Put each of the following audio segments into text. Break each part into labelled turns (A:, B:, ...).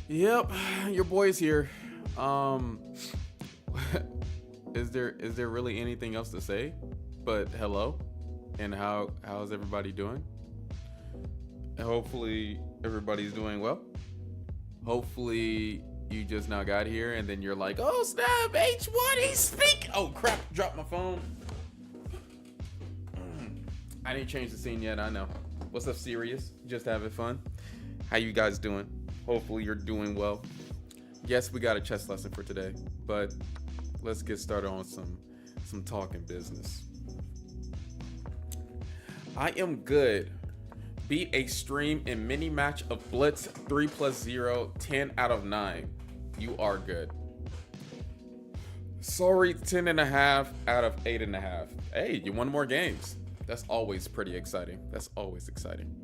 A: Yep, your boy's here. Um, is there really anything else to say? But hello, and how's everybody doing? Hopefully everybody's doing well. Hopefully you just now got here and then you're like, oh snap, H1, he's speak. Oh crap, dropped my phone. I didn't change the scene yet. I know. What's up, Sirius? Just having fun. How you guys doing? Hopefully you're doing well. Yes, we got a chess lesson for today, but let's get started on some talking business. I am good. Beat a stream in mini match of Blitz 3+0, 10 out of 9. You are good. Sorry, 10.5 out of 8.5. Hey, you won more games. That's always pretty exciting. That's always exciting.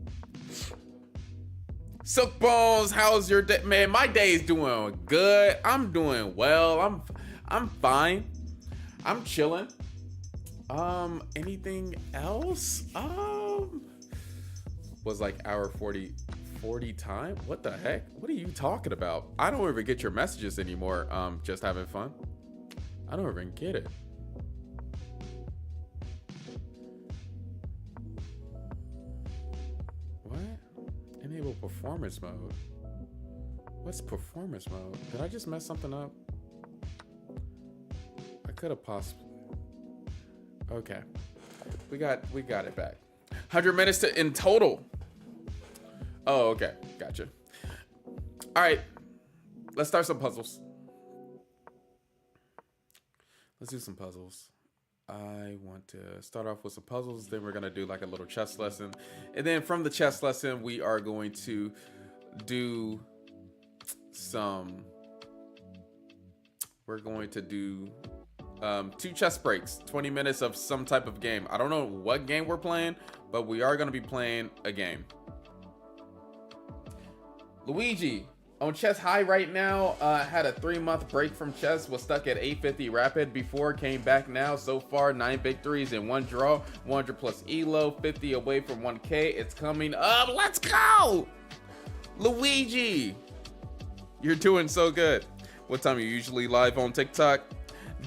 A: Silk Bones, how's your day? Man, my day is doing good. I'm doing well. I'm fine. I'm chilling. Anything else? Was like hour 40 time? What the heck? What are you talking about? I don't even get your messages anymore. Just having fun. I don't even get it. What? Enable performance mode. What's performance mode? Did I just mess something up? I could have possibly. Okay. We got it back. 100 minutes in total. Oh, okay. Gotcha. All right. Let's start some puzzles. Let's do some puzzles. I want to start off with some puzzles. Then we're going to do like a little chess lesson. And then from the chess lesson, we are going to do some... We're going to do 2 chess breaks. 20 minutes of some type of game. I don't know what game we're playing, but we are going to be playing a game. Luigi, on chess high right now, had a 3-month break from chess, was stuck at 850 rapid before, came back now. So far, 9 victories and 1 draw, 100 plus elo, 50 away from 1K. It's coming up. Let's go! Luigi, you're doing so good. What time are you usually live on TikTok?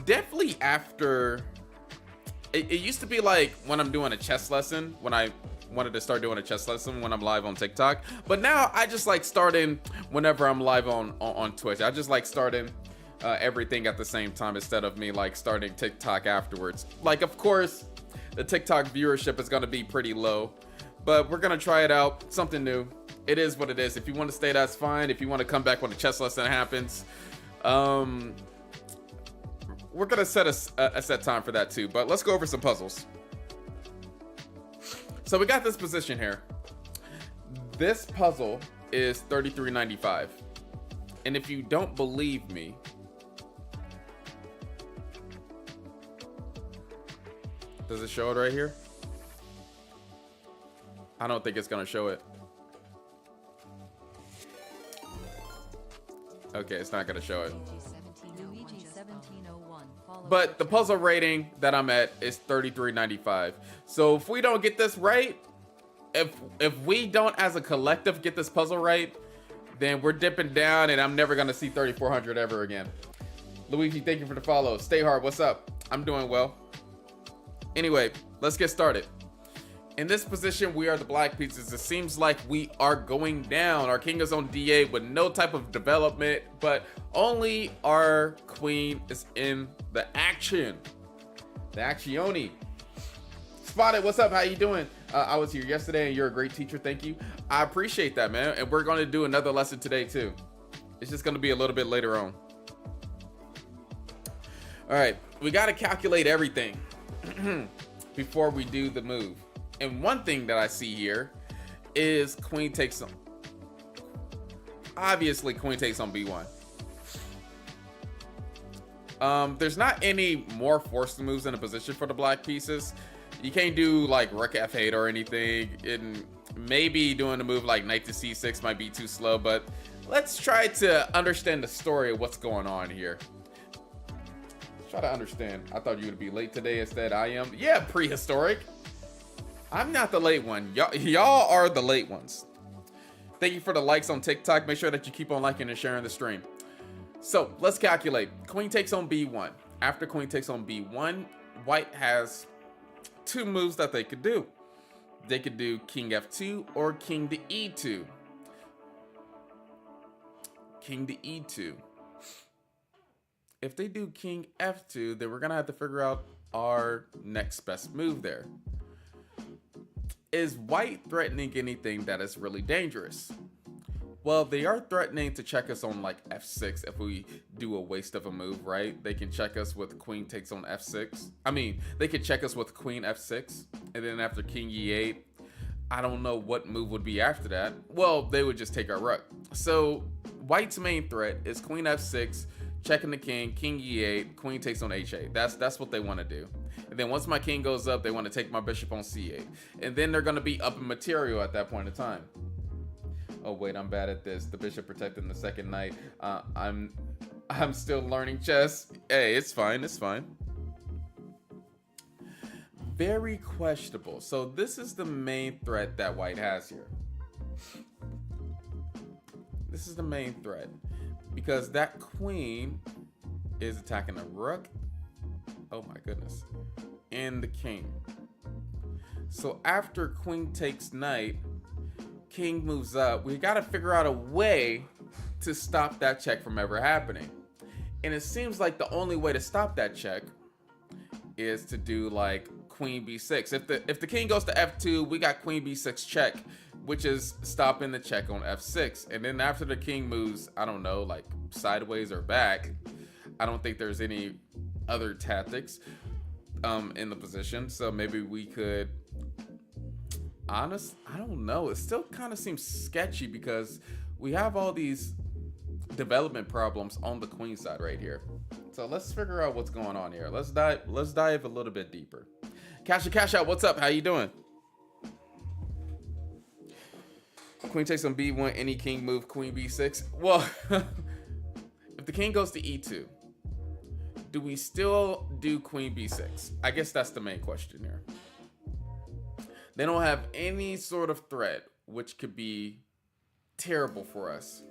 A: Definitely after. It used to be like when I'm doing a chess lesson, when I wanted to start doing a chess lesson when I'm live on TikTok. But now I just like starting whenever I'm live on Twitch. I just like starting everything at the same time instead of me like starting TikTok afterwards. Like, of course, the TikTok viewership is going to be pretty low, but we're going to try it out. Something new. It is what it is. If you want to stay, that's fine. If you want to come back when the chess lesson happens, we're going to set a set time for that too. But let's go over some puzzles. So we got this position here. This puzzle is $33.95. And if you don't believe me, does it show it right here? I don't think it's gonna show it. Okay, it's not gonna show it. But the puzzle rating that I'm at is $33.95. So if we don't get this right, if we don't as a collective get this puzzle right, then we're dipping down and I'm never gonna see 3,400 ever again. Luigi, thank you for the follow. Stay hard, what's up? I'm doing well. Anyway, let's get started. In this position, we are the black pieces. It seems like we are going down. Our king is on D8 with no type of development, but only our queen is in the action. The actione. Spotted, what's up? How you doing? I was here yesterday and you're a great teacher. Thank you. I appreciate that, man. And we're going to do another lesson today too. It's just going to be a little bit later on. All right, we got to calculate everything before we do the move. And one thing that I see here is queen takes on. Obviously, queen takes on b1. There's not any more forced moves in a position for the black pieces. You can't do like rook f8 or anything. And maybe doing a move like knight to c6 might be too slow. But let's try to understand the story of what's going on here. Let's try to understand. I thought you would be late today. Instead, I am. Yeah, prehistoric. I'm not the late one. Y'all are the late ones. Thank you for the likes on TikTok. Make sure that you keep on liking and sharing the stream. So let's calculate. Queen takes on b1. After queen takes on b1, white has two moves that they could do. They could do king f2 or king to e2. King to e2. If they do king f2, then we're gonna have to figure out our next best move there. Is white threatening anything that is really dangerous? Well, they are threatening to check us on like f6 if we do a waste of a move, right? They can check us with queen takes on f6. I mean, they could check us with queen f6, and then after king e8, I don't know what move would be after that. Well, they would just take our rook. So white's main threat is queen f6, checking the king, king e8, queen takes on h8. That's what they want to do. And then once my king goes up, they want to take my bishop on c8. And then they're going to be up in material at that point in time. Oh wait, I'm bad at this. The bishop protecting the second knight. I'm still learning chess. Hey, it's fine. It's fine. Very questionable. So this is the main threat that white has here. This is the main threat because that queen is attacking the rook. Oh my goodness. And the king. So after queen takes knight, king moves up. We got to figure out a way to stop that check from ever happening. And it seems like the only way to stop that check is to do like queen b6. If the king goes to f2, we got queen b6 check, which is stopping the check on f6. And then after the king moves, I don't know, like sideways or back, I don't think there's any other tactics in the position. So maybe we could, I don't know. It still kind of seems sketchy because we have all these development problems on the queen side right here. So let's figure out what's going on here. Let's dive a little bit deeper. Cash out, what's up? How you doing? Queen takes on b1, any king move, queen b6. Well, if the king goes to e2, do we still do queen b6? I guess that's the main question here. They don't have any sort of threat, which could be terrible for us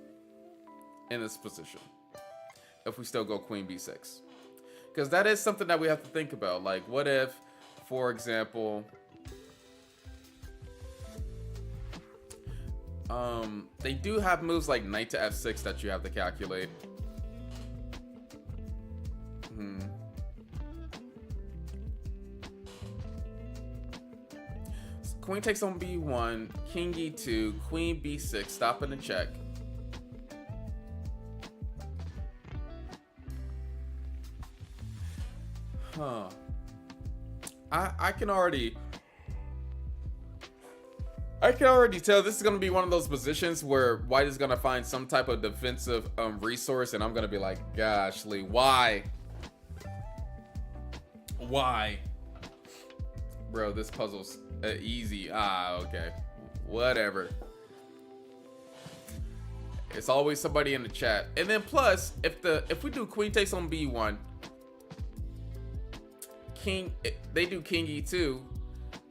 A: in this position if we still go queen b6. Because that is something that we have to think about. Like, what if, for example, they do have moves like knight to f6 that you have to calculate. Queen takes on b1, king e2, queen b6, stopping the check. Huh. I can already tell this is going to be one of those positions where white is going to find some type of defensive resource, and I'm going to be like, gosh, Lee, why? Bro, this puzzle's easy. Okay. Whatever. It's always somebody in the chat. And then plus, if we do queen takes on b1, they do king e2,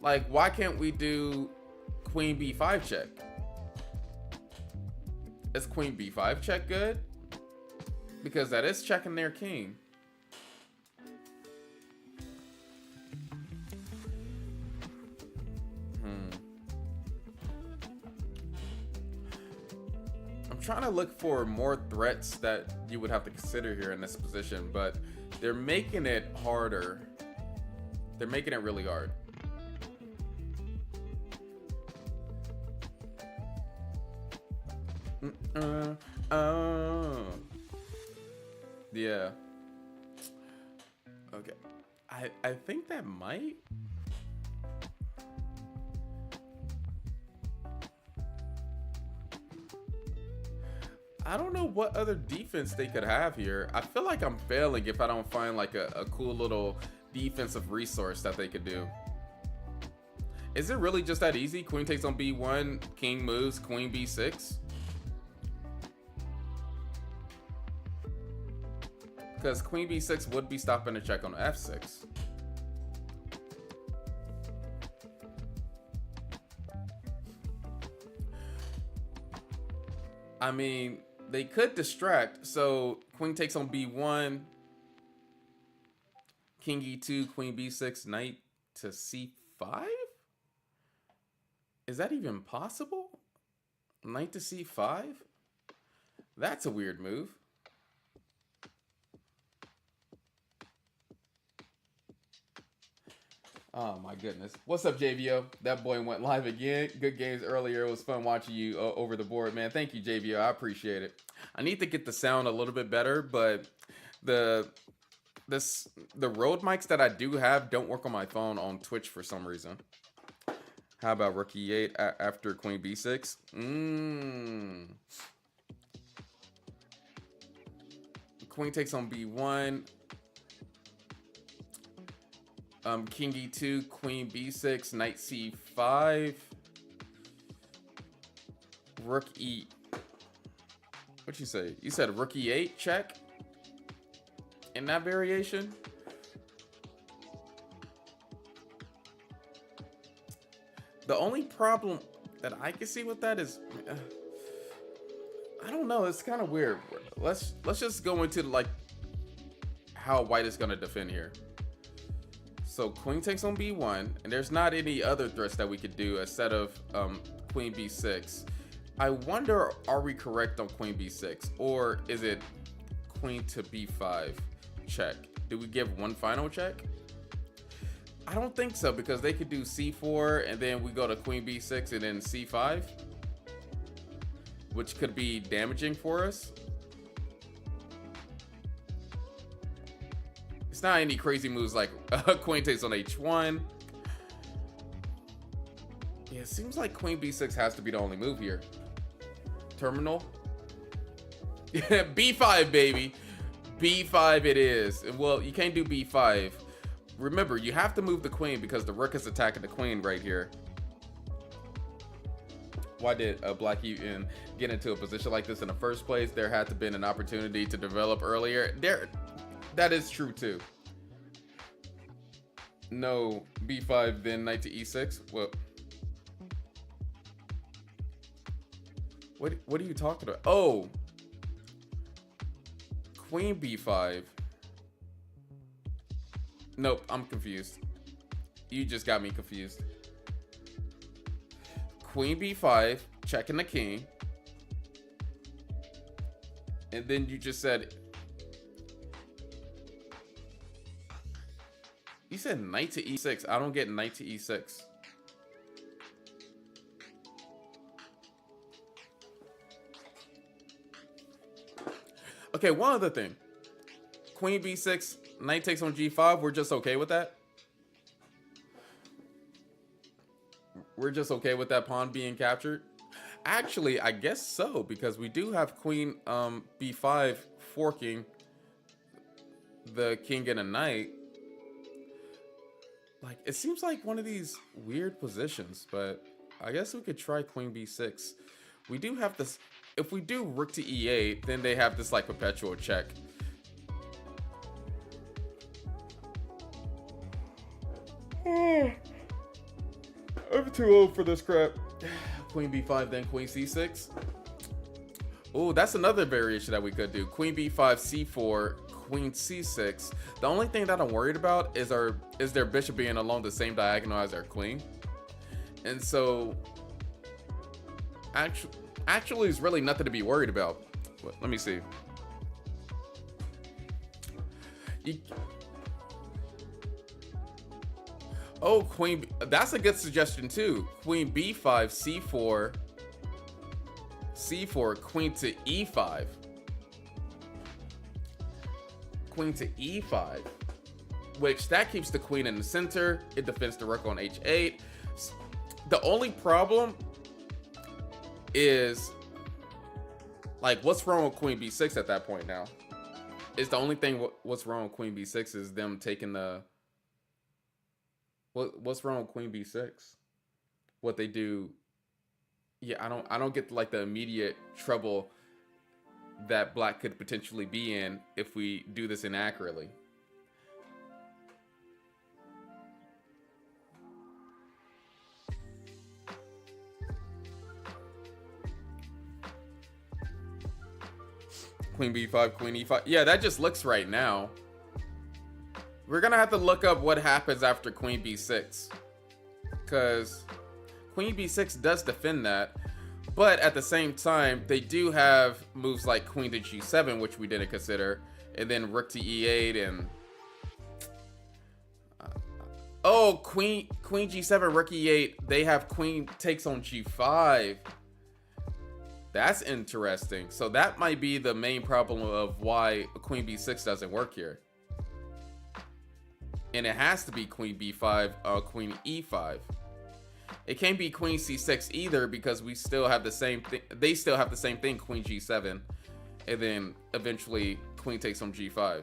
A: like, why can't we do queen b5 check? Is queen b5 check good? Because that is checking their king. I'm trying to look for more threats that you would have to consider here in this position, but they're making it harder. They're making it really hard. Yeah. Okay. I think that might. I don't know what other defense they could have here. I feel like I'm failing if I don't find like a cool little defensive resource that they could do. Is it really just that easy? Queen takes on b1, king moves, queen b6? Because queen b6 would be stopping a check on f6. I mean, they could distract. So queen takes on b1, king e2, queen b6, knight to c5. Is that even possible? Knight to c5? That's a weird move. Oh my goodness. What's up, JVO? That boy went live again. Good games earlier. It was fun watching you over the board, man. Thank you, JVO. I appreciate it. I need to get the sound a little bit better, but the Rode mics that I do have don't work on my phone on Twitch for some reason. How about rook e8 after queen b6? Queen takes on b1. King e2, queen b6, knight c5, rook e. What'd you say? You said rook e8 check in that variation. The only problem that I can see with that is, I don't know. It's kind of weird. Let's just go into like how white is gonna defend here. So queen takes on b1, and there's not any other threats that we could do instead of queen b6. I wonder, are we correct on queen b6, or is it queen to b5 check? Do we give one final check? I don't think so, because they could do c4 and then we go to queen b6 and then c5, which could be damaging for us. It's not any crazy moves like queen takes on h1. Yeah, it seems like queen b6 has to be the only move here. Terminal. Yeah, b5, baby. b5 it is. Well, you can't do b5. Remember, you have to move the queen because the rook is attacking the queen right here. Why did Black even get into a position like this in the first place? There had to have been an opportunity to develop earlier. That is true too. No, b5, then knight to e6. Well, what are you talking about? Oh, queen b5. Nope, I'm confused. You just got me confused. Queen b5, checking the king. And then you just said... You said knight to e6. I don't get knight to e6. Okay, one other thing. Queen b6, knight takes on g5. We're just okay with that? We're just okay with that pawn being captured? Actually, I guess so, because we do have queen b5 forking the king and a knight. Like, it seems like one of these weird positions, but I guess we could try queen b6. We do have this. If we do rook to e8, then they have this like perpetual check. I'm too old for this crap. Queen b5, then queen c6. Oh, that's another variation that we could do. Queen b5, c4, queen c6. The only thing that I'm worried about is their bishop being along the same diagonal as our queen. And so actually is really nothing to be worried about. Let me see. Oh, queen, that's a good suggestion too. Queen b5, c4, c4, queen to e5. Queen to e5, which that keeps the queen in the center. It defends the rook on h8. The only problem is, like, what's wrong with queen b6 at that point now? Is the only thing what's wrong with queen b6 is them taking the... What's wrong with queen b6? What they do... Yeah, I don't get like the immediate trouble that black could potentially be in if we do this inaccurately. Queen b5, queen e5. Yeah, that just looks right now. We're gonna have to look up what happens after queen b6, because queen b6 does defend that, but at the same time, they do have moves like queen to g7, which we didn't consider, and then rook to e8, and oh, queen g7, rook e8. They have queen takes on g5. That's interesting. So that might be the main problem of why queen b6 doesn't work here. And it has to be queen b5, queen e5. It can't be queen c6 either, because we still have the same thing. They still have the same thing, queen g7, and then eventually queen takes on g5.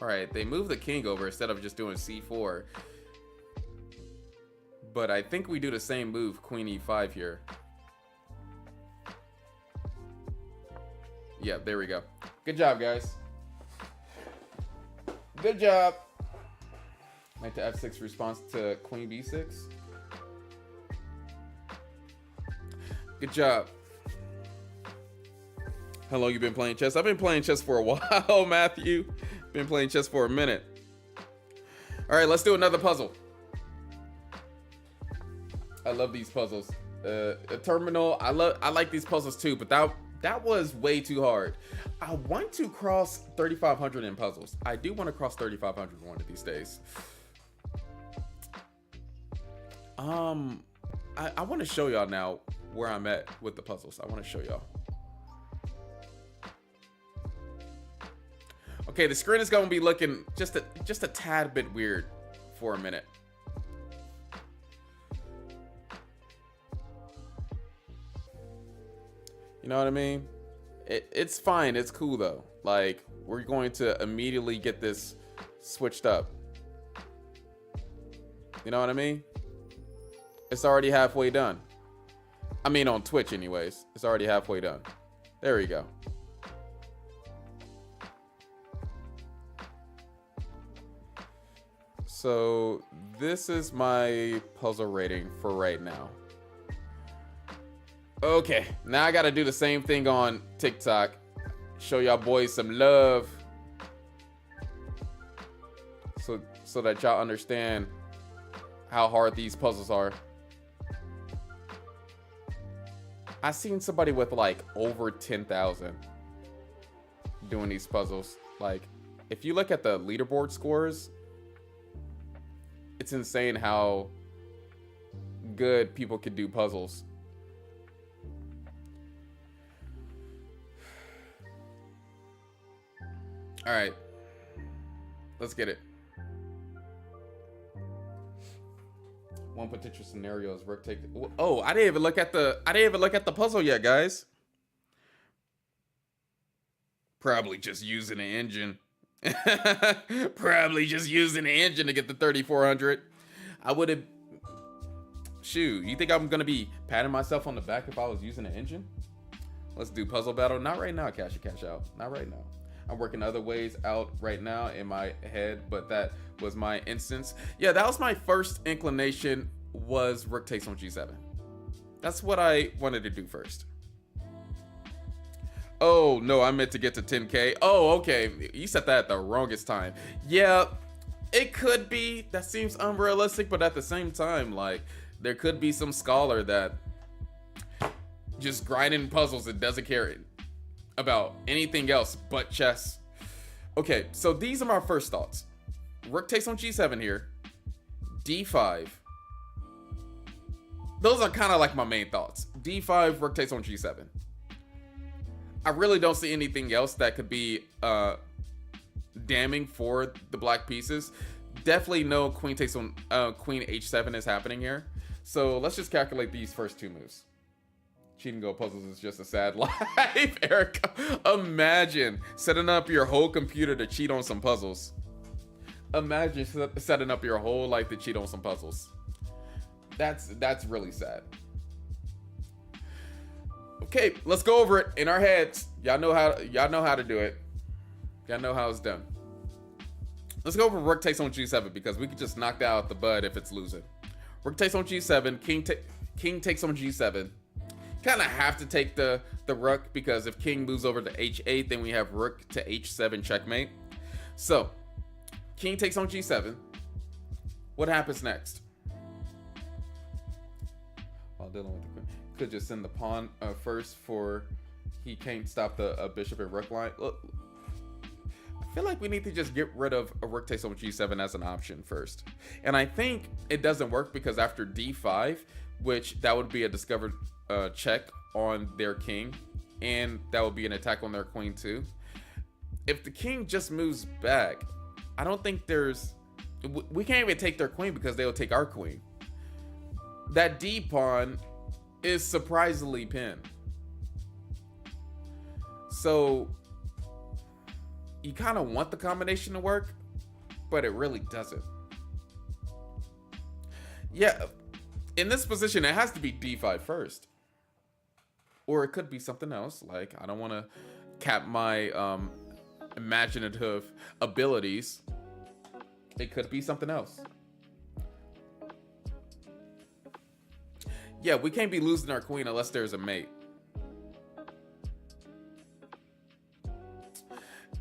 A: All right, they move the king over instead of just doing c4. But I think we do the same move, queen e5 here. Yeah, there we go. Good job, guys. Good job. Knight to f6 response to queen b6. Good job. How long you been playing chess? I've been playing chess for a while, Matthew. Been playing chess for a minute. All right, let's do another puzzle. I love these puzzles. A terminal. I like these puzzles too, but that was way too hard. I want to cross 3,500 in puzzles. I do want to cross 3,500 one of these days. I want to show y'all now where I'm at with the puzzles. I want to show y'all. Okay, the screen is going to be looking just a tad bit weird for a minute. You know what I mean? It's fine. It's cool though. Like, we're going to immediately get this switched up. You know what I mean? It's already halfway done. I mean, on Twitch anyways. It's already halfway done. There we go. So this is my puzzle rating for right now. Okay, now I gotta do the same thing on TikTok. Show y'all boys some love. So that y'all understand how hard these puzzles are. I seen somebody with like over 10,000 doing these puzzles. Like, if you look at the leaderboard scores, it's insane how good people can do puzzles. All right, let's get it. One potential scenario is rook take. Oh, I didn't even look at the puzzle yet, guys. Probably just using an engine. Probably just using an engine to get the 3,400. I would have. Shoot, you think I'm gonna be patting myself on the back if I was using an engine? Let's do puzzle battle. Not right now, cash in, cash out. Not right now. I'm working other ways out right now in my head, but that was my instance. Yeah, that was my first inclination, was rook takes on g7. That's what I wanted to do first. Oh, no, I meant to get to 10K. Oh, okay. You set that at the wrongest time. Yeah, it could be. That seems unrealistic, but at the same time, like, there could be some scholar that just grinding puzzles and doesn't care about anything else but chess. Okay, so these are my first thoughts. Rook takes on g7 here. d5. Those are kind of like my main thoughts. d5, rook takes on g7. I really don't see anything else that could be damning for the black pieces. Definitely no queen takes on queen h7 is happening here. So let's just calculate these first two moves. Cheat and go puzzles is just a sad life, Eric. Imagine setting up your whole computer to cheat on some puzzles. Imagine setting up your whole life to cheat on some puzzles. That's really sad. Okay, let's go over it in our heads. Y'all know how to do it. Y'all know how it's done. Let's go over rook takes on g7 because we could just knock that out the bud if it's losing. Rook takes on g7, king takes on g7. kind of have to take the rook, because if king moves over to h8, then we have rook to h7 checkmate. So king takes on g7. What happens next? While dealing with the queen, could just send the pawn first for he can't stop the bishop and rook line. Look, I feel like we need to just get rid of a rook takes on g7 as an option first. And I think it doesn't work because after d5, which that would be a discovered check on their king, and that would be an attack on their queen too. If the king just moves back, I don't think we can't even take their queen because they'll take our queen. That d pawn is surprisingly pinned. So you kind of want the combination to work, but it really doesn't. Yeah, in this position, it has to be d5 first. Or it could be something else. Like, I don't want to cap my imaginative abilities. It could be something else. Yeah, we can't be losing our queen unless there's a mate.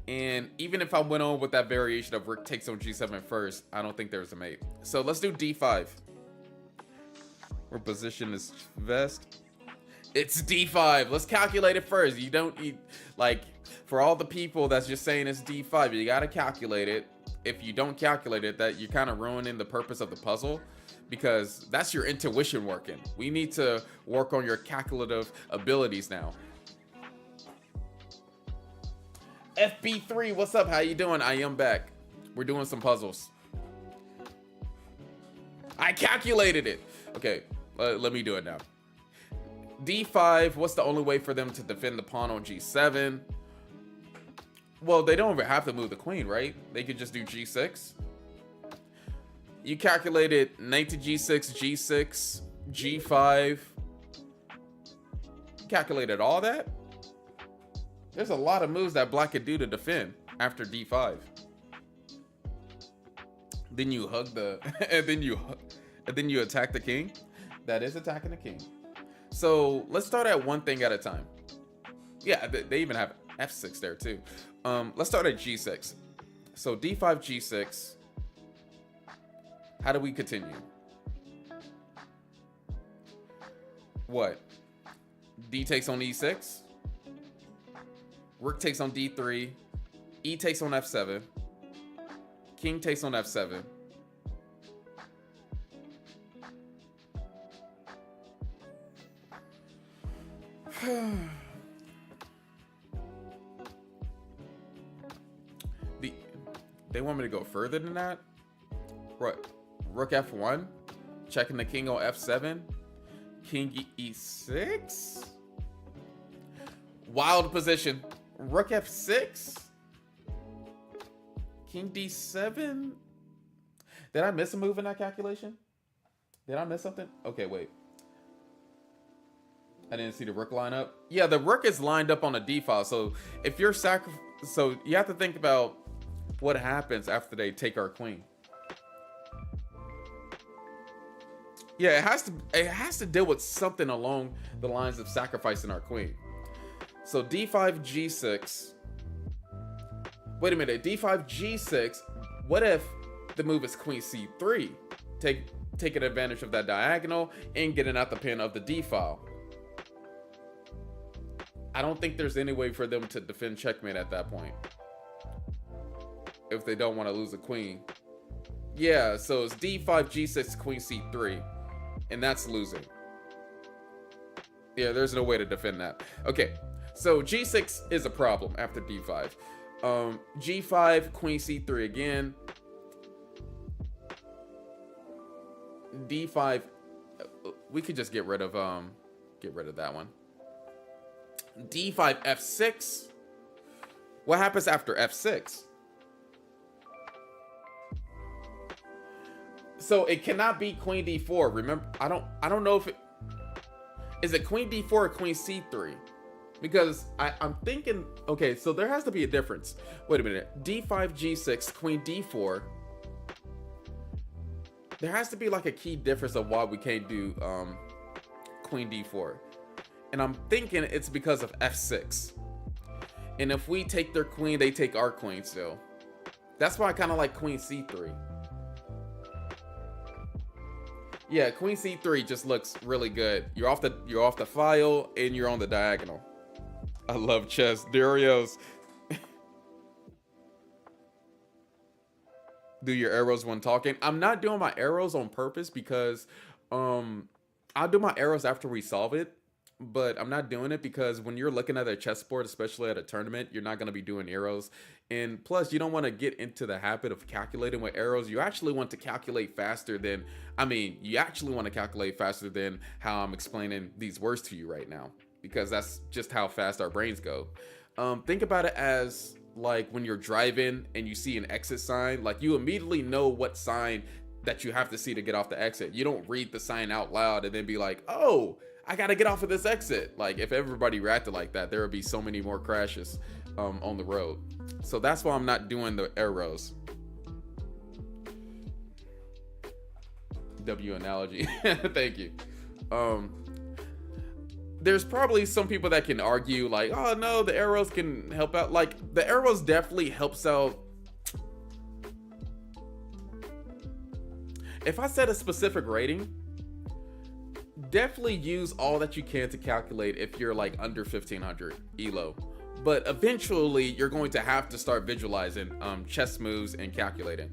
A: And even if I went on with that variation of rook takes on g7 first, I don't think there's a mate. So let's do d5. Where position is best. It's d5. Let's calculate it first. You don't need, like, for all the people that's just saying it's d5, you gotta calculate it. If you don't calculate it, that you're kind of ruining the purpose of the puzzle, because that's your intuition working. We need to work on your calculative abilities now. FB3, what's up? How you doing? I am back. We're doing some puzzles. I calculated it. Okay, let me do it now. D5, what's the only way for them to defend the pawn on G7? Well, they don't even have to move the queen, right? They could just do G6. You calculated knight to G6, G6, G5. You calculated all that? There's a lot of moves that black could do to defend after D5. Then you hug the, and then you attack the king. That is attacking the king. So let's start at one thing at a time. Yeah, they even have F6 there too. Let's start at G6. So D5, G6. How do we continue? What? D takes on E6. Rook takes on D3. E takes on F7. King takes on F7. They want me to go further than that? What? Rook F1? Checking the king on F7? King E6? Wild position. Rook F6? King D7? Did I miss a move in that calculation? Did I miss something? Okay, wait. I didn't see the rook line up. Yeah, the rook is lined up on the D file. So if you're so you have to think about what happens after they take our queen. Yeah, it has to deal with something along the lines of sacrificing our queen. So D5 G6. Wait a minute, D5 G6. What if the move is Queen C3? Taking advantage of that diagonal and getting out the pin of the D file. I don't think there's any way for them to defend checkmate at that point, if they don't want to lose a queen. Yeah, so it's D5 G6 Queen C3, and that's losing. Yeah, there's no way to defend that. Okay, so G6 is a problem after D5. G5 Queen C3 again. D5. We could just get rid of that one. D5 F6. What happens after F6? So it cannot be Queen D4. Remember, I don't know if it is it Queen D4 or Queen C3, because I'm thinking, okay, so there has to be a difference. Wait a minute. D5 G6 Queen D4. There has to be like a key difference of why we can't do Queen D4. And I'm thinking it's because of f6. And if we take their queen, they take our queen still. That's why I kind of like queen c3. Yeah, queen c3 just looks really good. You're off the file and you're on the diagonal. I love chess. Darius. Do your arrows when talking. I'm not doing my arrows on purpose because I'll do my arrows after we solve it. But I'm not doing it because when you're looking at a chessboard, especially at a tournament, you're not going to be doing arrows. And plus, you don't want to get into the habit of calculating with arrows. You actually want to calculate faster than, you actually want to calculate faster than how I'm explaining these words to you right now. Because that's just how fast our brains go. Think about it as like when you're driving and you see an exit sign, like you immediately know what sign that you have to see to get off the exit. You don't read the sign out loud and then be like, oh, I gotta get off of this exit. Like if everybody reacted like that, there would be so many more crashes on the road. So that's why I'm not doing the arrows. W analogy. Thank you. There's probably some people that can argue like, oh no, the arrows can help out. Like the arrows definitely helps out. If I set a specific rating, definitely use all that you can to calculate if you're like under 1500 elo. But eventually you're going to have to start visualizing chess moves and calculating.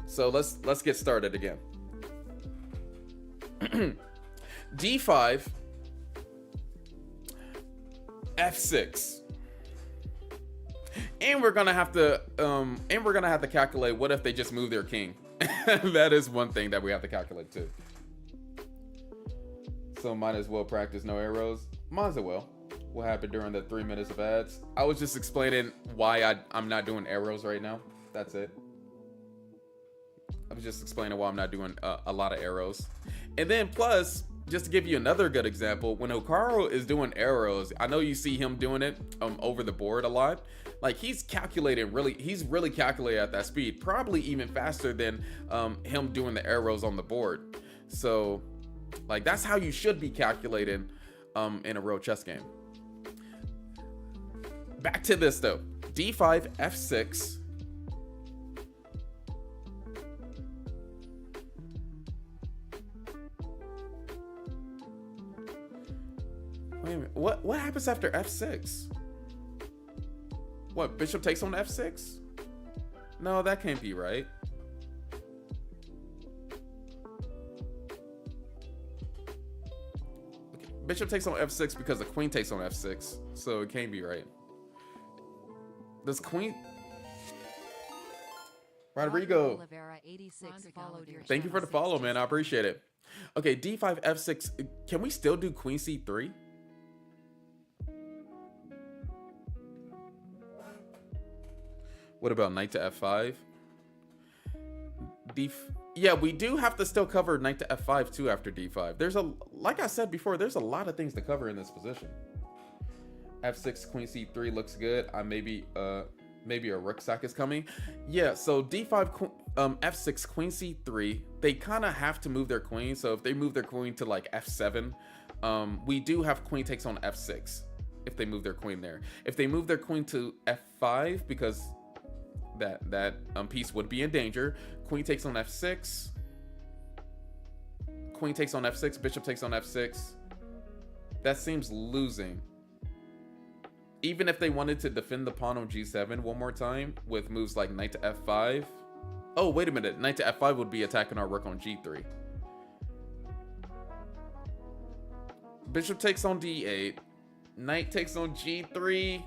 A: So let's get started again. D5, F6. And we're gonna have to calculate what if they just move their king. That is one thing that we have to calculate too. So might as well practice no arrows. Might as well. What happened during the 3 minutes of ads? I was just explaining why I'm not doing arrows right now. That's it. I was just explaining why I'm not doing a lot of arrows. And then plus, just to give you another good example, when Hikaru is doing arrows, I know you see him doing it over the board a lot. Like he's really calculating at that speed, probably even faster than him doing the arrows on the board. So like that's how you should be calculating in a real chess game. Back to this though. D5, F6. Wait a minute. What happens after F6? What, bishop takes on F6? No, that can't be right. Okay. Bishop takes on F6 because the queen takes on F6, so it can't be right. Does queen... Rodrigo, thank you for the follow, man. I appreciate it. Okay, D5, F6. Can we still do queen C3? What about knight to F5? Yeah, we do have to still cover knight to F5 too after D5. Like I said before, there's a lot of things to cover in this position. F6, queen C3 looks good. Maybe a rook sack is coming. Yeah, so D5, F6, queen C3. They kind of have to move their queen. So if they move their queen to like F7, we do have queen takes on F6. If they move their queen there. If they move their queen to F5, because that piece would be in danger. Queen takes on F6. Queen takes on F6. Bishop takes on F6. That seems losing. Even if they wanted to defend the pawn on G7 one more time with moves like knight to F5. Oh, wait a minute. Knight to F5 would be attacking our rook on G3. Bishop takes on D8. Knight takes on G3.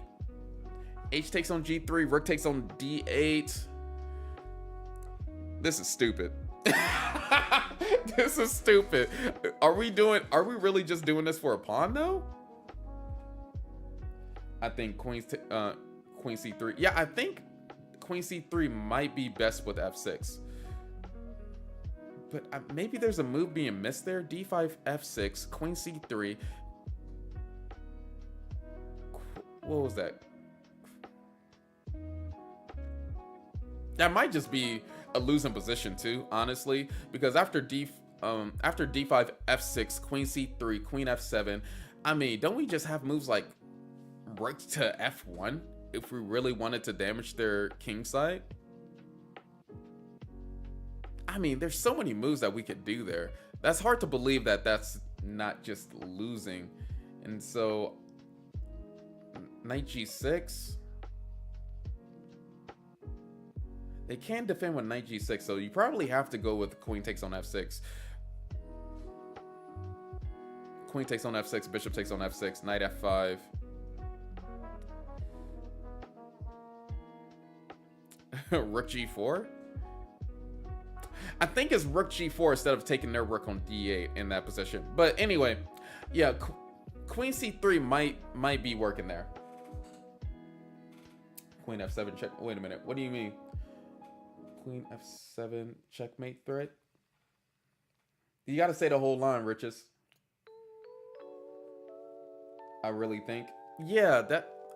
A: H takes on G3, rook takes on D8. This is stupid. This is stupid. Are we really just doing this for a pawn though? I think queen C3. Yeah, I think queen C3 might be best with F6. But maybe there's a move being missed there. D5, F6, queen C3. What was that? That might just be a losing position too, honestly, because after D5, F6, queen C3, queen F7, I mean, don't we just have moves like rook to f1 if we really wanted to damage their king side? I mean, there's so many moves that we could do there. That's hard to believe that that's not just losing. And so, knight g6. They can defend with knight g6, so you probably have to go with queen takes on f6. Queen takes on f6, bishop takes on f6, knight f5. Rook g4? I think it's rook g4 instead of taking their rook on d8 in that position. But anyway, yeah, queen c3 might be working there. Queen f7 check. Wait a minute. What do you mean? Queen f7 checkmate threat? You got to say the whole line, Riches. I really think. Yeah,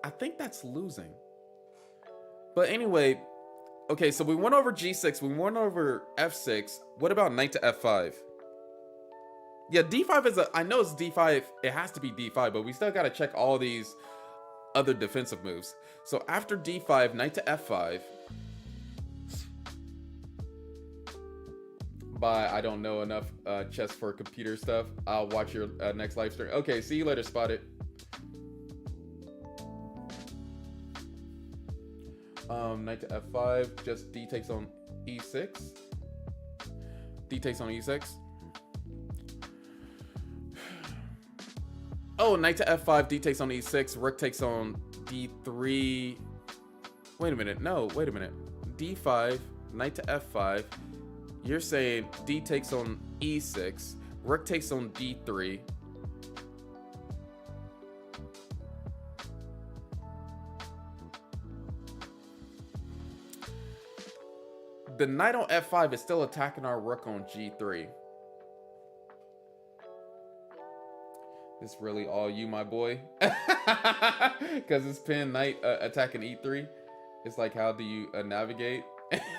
A: I think that's losing. But anyway, okay, so we went over g6, we went over f6. What about knight to f5? Yeah, d5 is I know it's d5, it has to be d5, but we still got to check all these other defensive moves. So after d5, knight to f5. Bye, I don't know enough chess for computer stuff. I'll watch your next live stream. Okay, see you later, Spotted. Knight to f5, just d takes on e6. D takes on e6. Oh, knight to f5, d takes on e6, rook takes on d3. Wait a minute, no, wait a minute. d5, knight to f5. You're saying d takes on e6, rook takes on d3. The knight on f5 is still attacking our rook on g3. It's really all you, my boy. Because it's pin knight attacking e3. It's like, how do you navigate?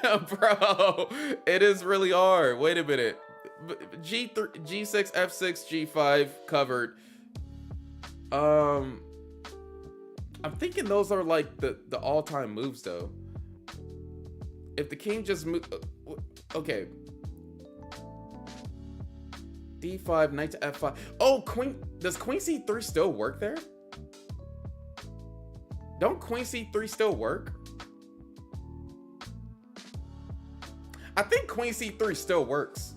A: Bro, it is really hard. Wait a minute. G3, G6, F6, G5 covered. I'm thinking those are like the all-time moves though. If the king just move, okay. D5, knight to F5. Oh, queen. Does queen C3 still work there? Don't queen C3 still work? I think queen C3 still works.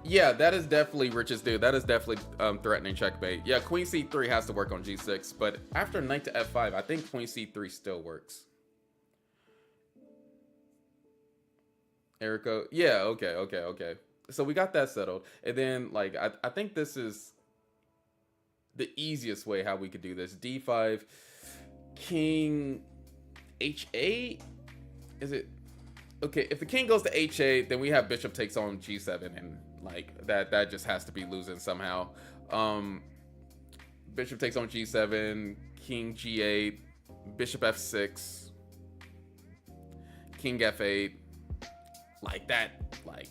A: Yeah, that is definitely Rich's dude. That is definitely threatening checkmate. Yeah, queen c3 has to work on g6, but after knight to f5, I think queen c3 still works. Erico, yeah, okay. So we got that settled, and then like I think this is the easiest way how we could do this. d5, king h8. Is it? Okay, if the king goes to h8, then we have bishop takes on g7, and like that just has to be losing somehow. Bishop takes on g7, king g8, bishop f6, king f8, like that. Like,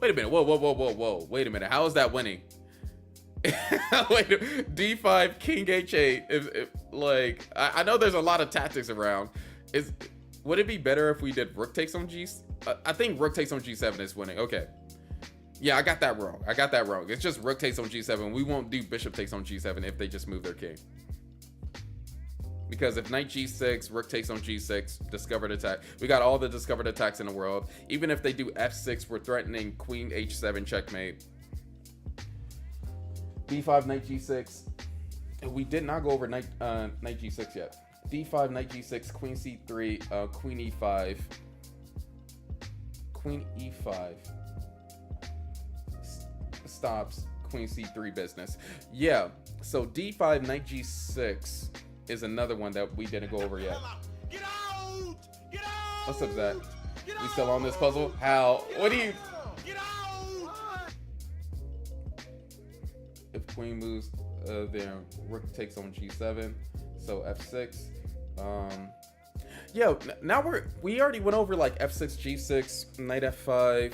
A: wait a minute, whoa, wait a minute, how is that winning? Wait, d5, king h8. If like, I know there's a lot of tactics around. Would it be better if we did rook takes on I think rook takes on g7 is winning. Okay. Yeah, I got that wrong. It's just rook takes on g7. We won't do bishop takes on g7 if they just move their king. Because if knight g6, rook takes on g6, discovered attack. We got all the discovered attacks in the world. Even if they do f6, we're threatening queen h7 checkmate. d5, knight g6. We did not go over knight g6 yet. d5, knight g6, queen c3, queen e5, queen e5 stops queen c3 business. Yeah, so d5, knight g6 is another one that we didn't go over yet. Get out! Get out! What's up, Zach? We still on this puzzle? How? What do you? Get out! If queen moves, Then rook takes on g7, so f6. Yeah, now we already went over like f6, g6, knight f5.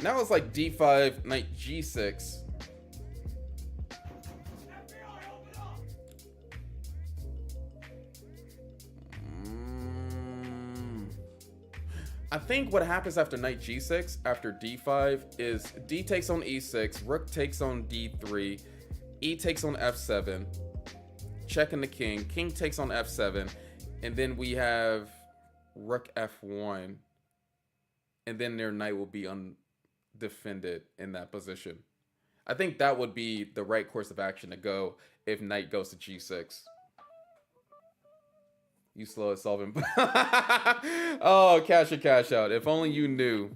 A: Now it's like d5, knight g6. I think what happens after knight g6, after d5, is d takes on e6, rook takes on d3, e takes on f7, checking the king, king takes on f7, and then we have rook f1, and then their knight will be undefended in that position. I think that would be the right course of action to go if knight goes to g6. You slow at solving. Oh, cash in, cash out. If only you knew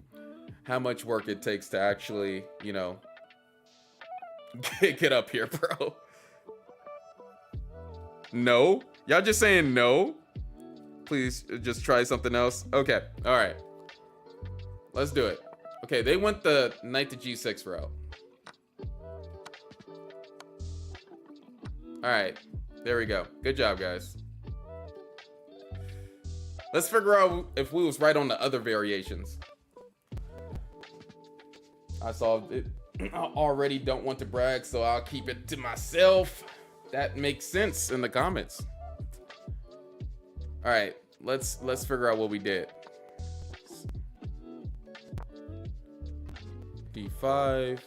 A: how much work it takes to actually, you know, get up here, bro. No? Y'all just saying no? Please just try something else. Okay, all right. Let's do it. Okay, they went the knight to g6 route. All right, there we go. Good job, guys. Let's figure out if we was right on the other variations. I solved it. I already don't want to brag, so I'll keep it to myself. That makes sense in the comments. All right, let's figure out what we did. D5.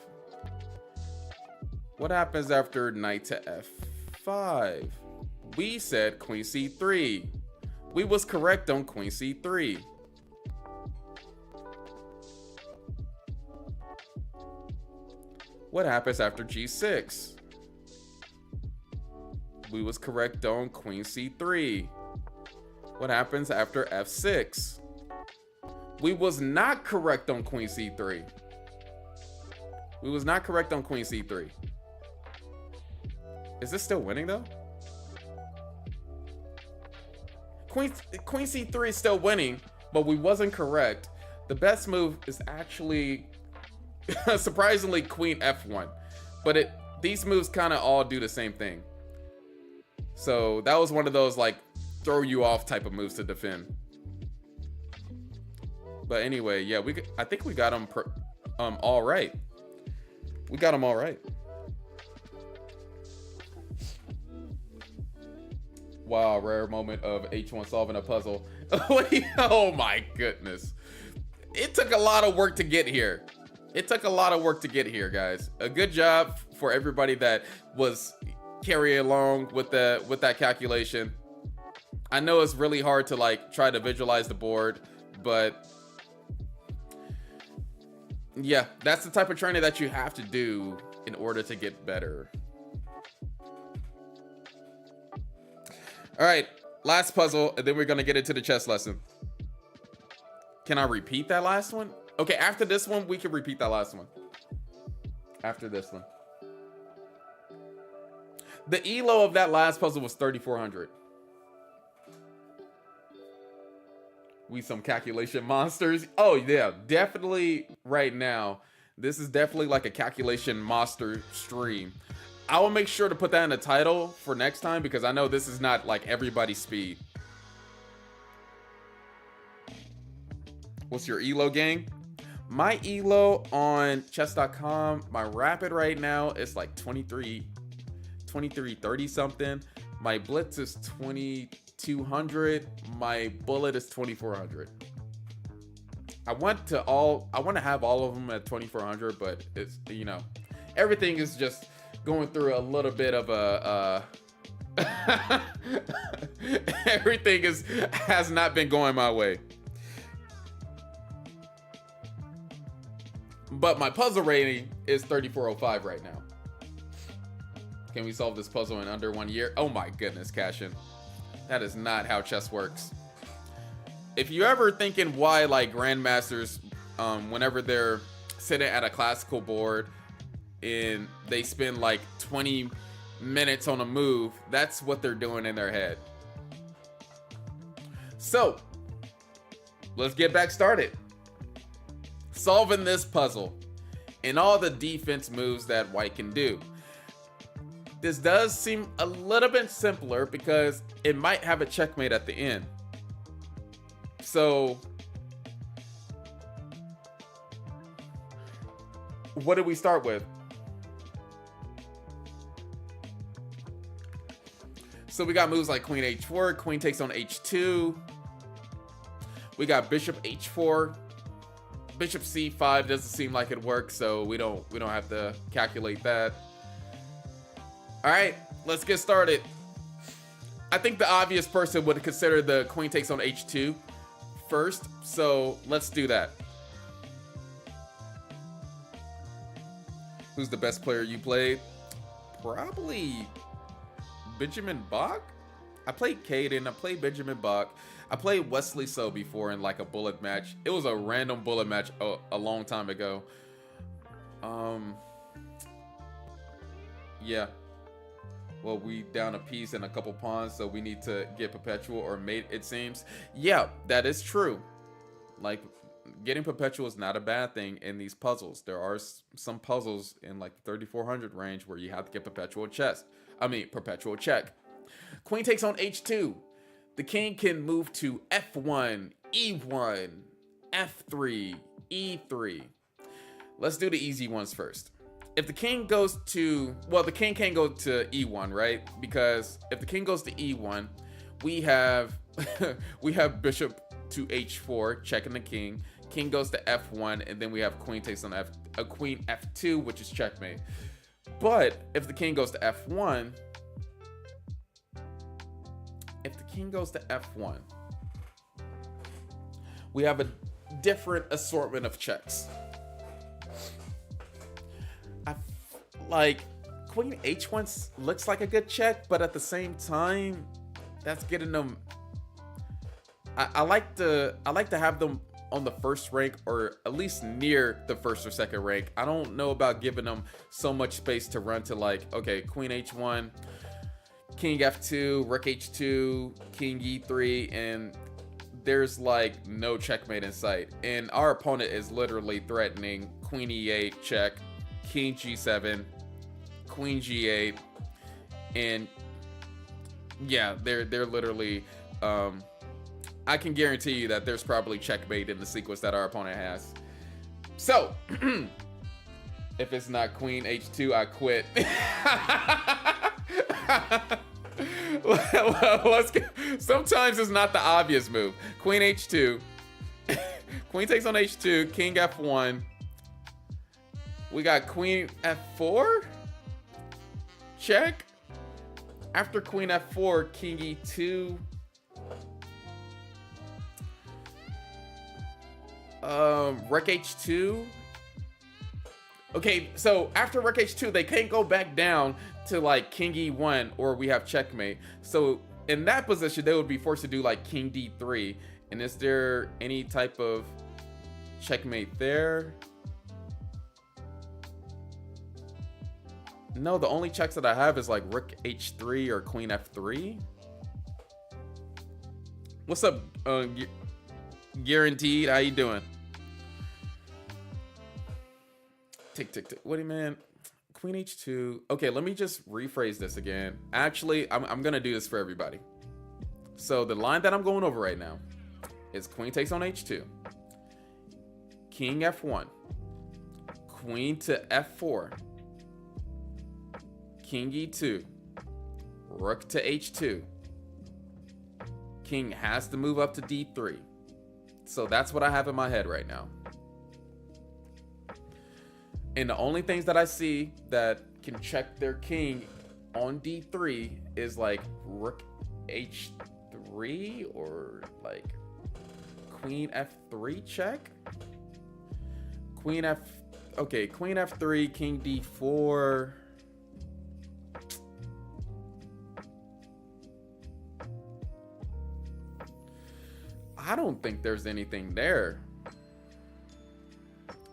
A: What happens after knight to f5? We said queen c3. We was correct on queen c3. What happens after g6? We was correct on queen c3. What happens after f6? We was not correct on queen c3. We was not correct on queen c3. Is this still winning though? Queen c3 is still winning, but we wasn't correct. The best move is actually surprisingly queen f1, but these moves kind of all do the same thing. So that was one of those like throw you off type of moves to defend. But anyway, yeah, I think we got them all right. We got them all right. Wow, rare moment of H1 solving a puzzle. Oh my goodness. It took a lot of work to get here. It took a lot of work to get here, guys. A good job for everybody that was carrying along with that calculation. I know it's really hard to like try to visualize the board, but yeah, that's the type of training that you have to do in order to get better. All right, last puzzle, and then we're gonna get into the chess lesson. Can I repeat that last one? Okay, after this one, we can repeat that last one. After this one. The ELO of that last puzzle was 3,400. We some calculation monsters. Oh yeah, definitely right now. This is definitely like a calculation monster stream. I will make sure to put that in the title for next time because I know this is not like everybody's speed. What's your ELO, gang? My ELO on chess.com, my rapid right now is like 2330 something. My blitz is 2200. My bullet is 2400. I want to have all of them at 2400, but it's, you know, everything is just going through a little bit of a everything has not been going my way. But my puzzle rating is 3405 right now. Can we solve this puzzle in under 1 year? Oh my goodness, Cashin. That is not how chess works. If you ever thinking why like grandmasters, whenever they're sitting at a classical board and they spend like 20 minutes on a move, that's what they're doing in their head. So let's get back started. Solving this puzzle and all the defense moves that white can do. This does seem a little bit simpler because it might have a checkmate at the end. So what did we start with? So we got moves like queen h4, queen takes on h2. We got bishop h4. Bishop c5 doesn't seem like it works, so we don't have to calculate that. All right, let's get started. I think the obvious person would consider the queen takes on h2 first, so let's do that. Who's the best player you played? Probably Benjamin Bach. I played Caden, I played Benjamin Bach. I played Wesley So before in like a bullet match. It was a random bullet match a long time ago. Yeah. Well, we down a piece and a couple pawns, so we need to get perpetual or mate, it seems. Yeah, that is true. Like, getting perpetual is not a bad thing in these puzzles. There are some puzzles in like the 3400 range where you have to get perpetual perpetual check. Queen takes on h2. The king can move to f1, e1, f3, e3. Let's do the easy ones first. If the king goes to, well, the king can't go to e1, right? Because if the king goes to e1, we have we have bishop to h4, checking the king. King goes to f1, and then we have queen takes on queen f2, which is checkmate. But if the king goes to f1, we have a different assortment of checks. Like, queen h1 looks like a good check, but at the same time, that's getting them. I like to have them on the first rank, or at least near the first or second rank. I don't know about giving them so much space to run to, like, okay, queen h1, king f2, rook h2, king e3, and there's like no checkmate in sight. And our opponent is literally threatening queen e8 check, king g7, queen g8, and yeah, they're literally I can guarantee you that there's probably checkmate in the sequence that our opponent has. So if it's not queen h2, I quit. Let's go. Sometimes it's not the obvious move. Queen h2. Queen takes on h2, king f1. We got queen f4. Check. After queen f4, king e2. Rook h2. Okay, so after rook h2, they can't go back down to like king e1, or we have checkmate. So in that position, they would be forced to do like king d3. And is there any type of checkmate there? No, the only checks that I have is like rook h3 or queen f3. What's up, Guaranteed? How you doing? Tick, tick, tick. What do you mean? Queen h2. Okay, let me just rephrase this again. Actually, I'm gonna do this for everybody. So the line that I'm going over right now is queen takes on h2, king f1, queen to f4, king e2, rook to h2, king has to move up to d3. So that's what I have in my head right now. And the only things that I see that can check their king on d3 is like rook h3 or like queen f3 check. Queen f3, king d4. I don't think there's anything there.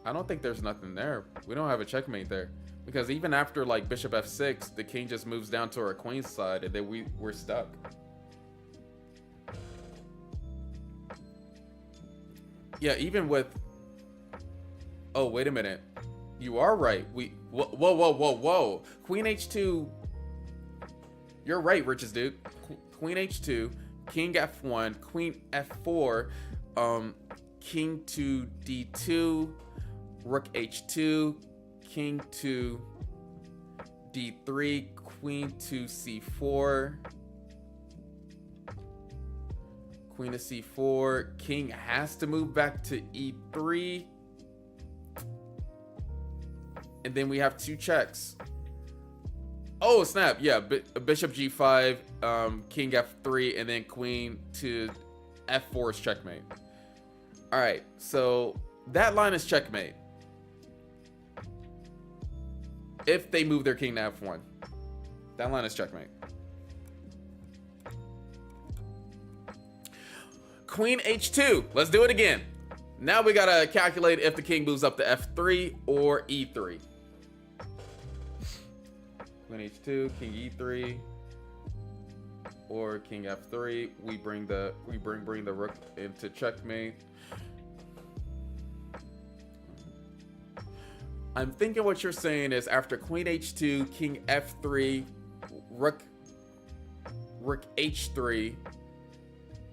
A: I don't think there's nothing there. We don't have a checkmate there. Because even after like bishop f6, the king just moves down to our queen's side and then we're stuck. Yeah, even with... Oh, wait a minute. You are right. Whoa. Queen h2 You're right, richest dude. Queen h2, king f1, queen f4, king to d2, rook h2, king to d3, queen to c4, queen to c4, king has to move back to e3, and then we have 2 checks. Oh snap, yeah, bishop g5, king f3, and then queen to f4 is checkmate. All right, so that line is checkmate if they move their king to f1. That line is checkmate. Queen h2, let's do it again. Now we gotta calculate if the king moves up to f3 or e3. Queen h2, king e3, or king f3. We bring the rook into checkmate. I'm thinking what you're saying is after queen h2, king f3, rook h3,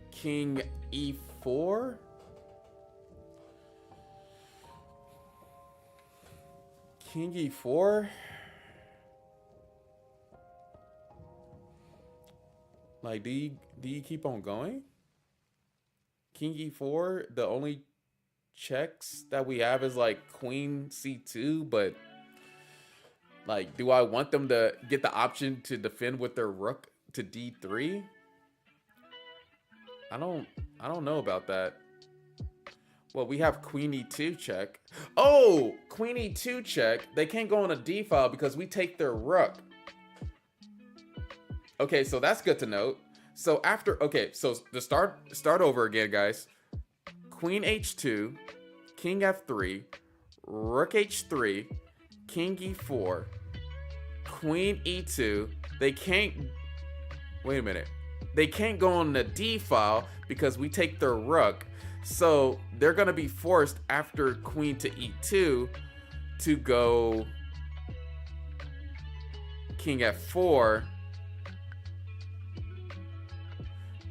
A: king e4. King e4. Like, do you keep on going? King e4, the only checks that we have is like queen c2, but like, do I want them to get the option to defend with their rook to d3? I don't know about that. Well, we have queen e2 check. Oh, queen e2 check. They can't go on a d file because we take their rook. Okay, so that's good to note. So after, okay, so to start over again, guys. Queen h2, king f3, rook h3, king e4, queen e2. They can't, wait a minute. They can't go on the d file because we take their rook. So they're gonna be forced after queen to e2 to go king f4,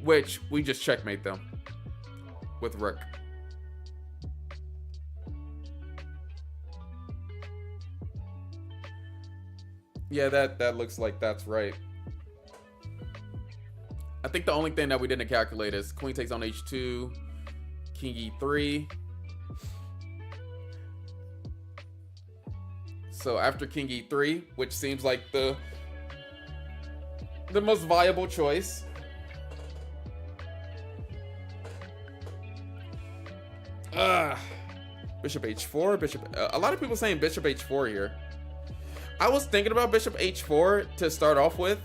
A: which we just checkmate them with rook. Yeah, that looks like that's right. I think the only thing that we didn't calculate is queen takes on h2, king e3. So after king e3, which seems like the most viable choice, bishop h4, bishop. A lot of people saying bishop h4 here. I was thinking about bishop h4 to start off with,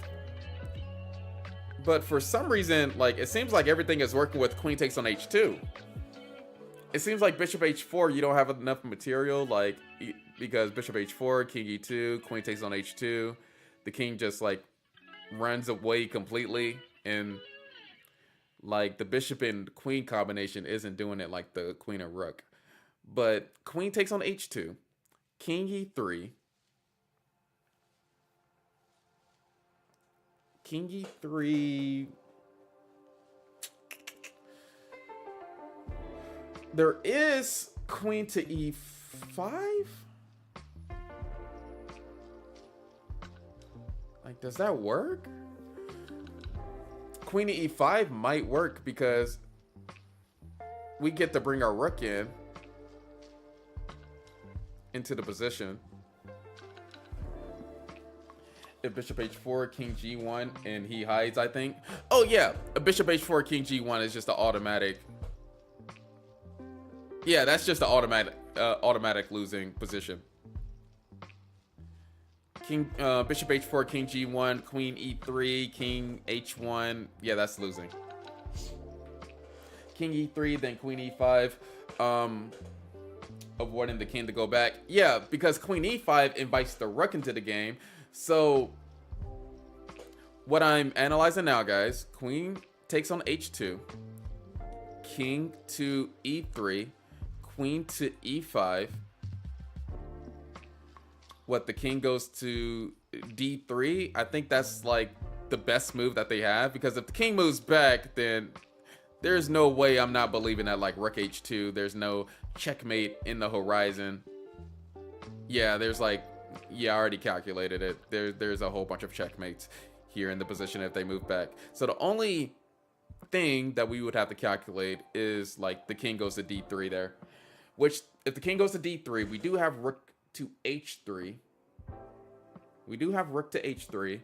A: but for some reason, like, it seems like everything is working with queen takes on h2. It seems like bishop h4, you don't have enough material, like, because bishop h4, king e2, queen takes on h2, the king just like runs away completely, and like the bishop and queen combination isn't doing it like the queen and rook. But queen takes on h2, king e3, king e3. There is queen to e5. Like, does that work? Queen to e5 might work because we get to bring our rook into the position. If bishop h4, king g1, and he hides, I think. Oh yeah, a bishop h4, king g1 is just an automatic. Yeah, that's just an automatic losing position. King, bishop h4, king g1, queen e3, king h1. Yeah, that's losing. King e3, then queen e5. Avoiding the king to go back. Yeah, because queen e5 invites the rook into the game. So what I'm analyzing now, guys, queen takes on h2, king to e3, queen to e5. What, the king goes to d3? I think that's like the best move that they have, because if the king moves back, then there's no way I'm not believing that like rook h2, there's no checkmate in the horizon. Yeah, there's like, yeah, I already calculated it. There's a whole bunch of checkmates here in the position if they move back. So the only thing that we would have to calculate is like the king goes to d3 there, which if the king goes to d3, we do have rook to h3. We do have rook to h3.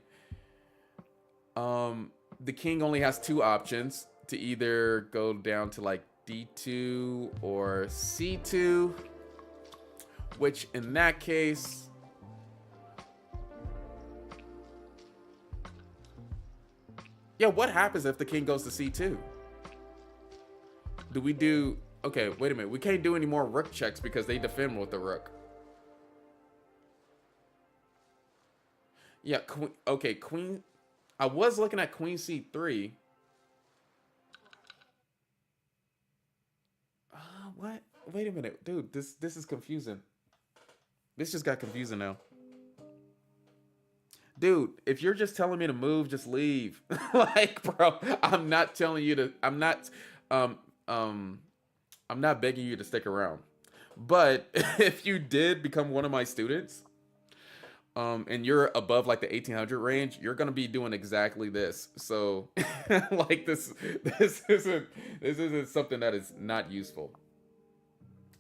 A: The king only has two options to either go down to like d2 or c2, which in that case, yeah, what happens if the king goes to c2? Do we do, okay, wait a minute, we can't do any more rook checks because they defend with the rook. Yeah, okay, queen, I was looking at queen c3. What? Wait a minute, dude, this is confusing. This just got confusing now. Dude, if you're just telling me to move, just leave. Like, bro, I'm not telling you to, I'm not begging you to stick around. But if you did become one of my students, and you're above like the 1800 range, you're gonna be doing exactly this. So like this isn't something that is not useful.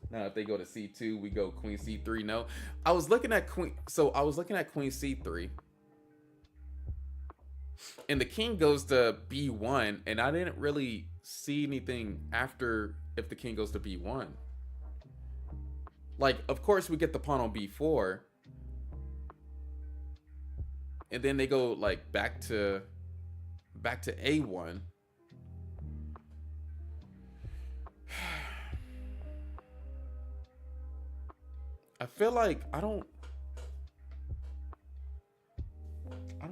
A: Now if they go to c2, we go queen c3. No, I was looking at queen c3, and the king goes to b1, and I didn't really see anything after if the king goes to b1. Like, of course we get the pawn on b4, and then they go like back to a1. I feel like I don't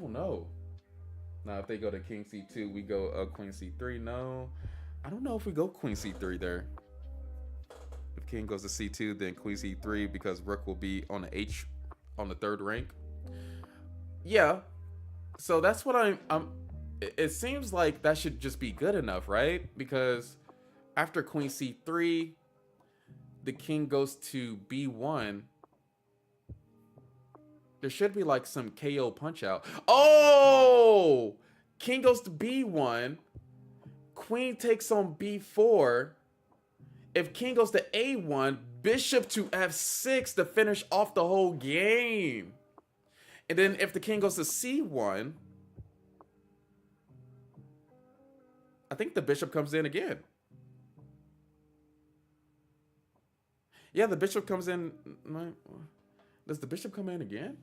A: know. Now if they go to king c2, we go queen c3. No, I don't know if we go queen c3 there. If king goes to c2, then queen c3, because rook will be on the third rank. Yeah, so that's what it seems like that should just be good enough, right? Because after queen c3, the king goes to b1. There should be like some KO punch out. Oh, king goes to b1, queen takes on b4. If king goes to a1, bishop to f6 to finish off the whole game. And then if the king goes to c1, I think the bishop comes in again. Yeah, the bishop comes in. Does the bishop come in again?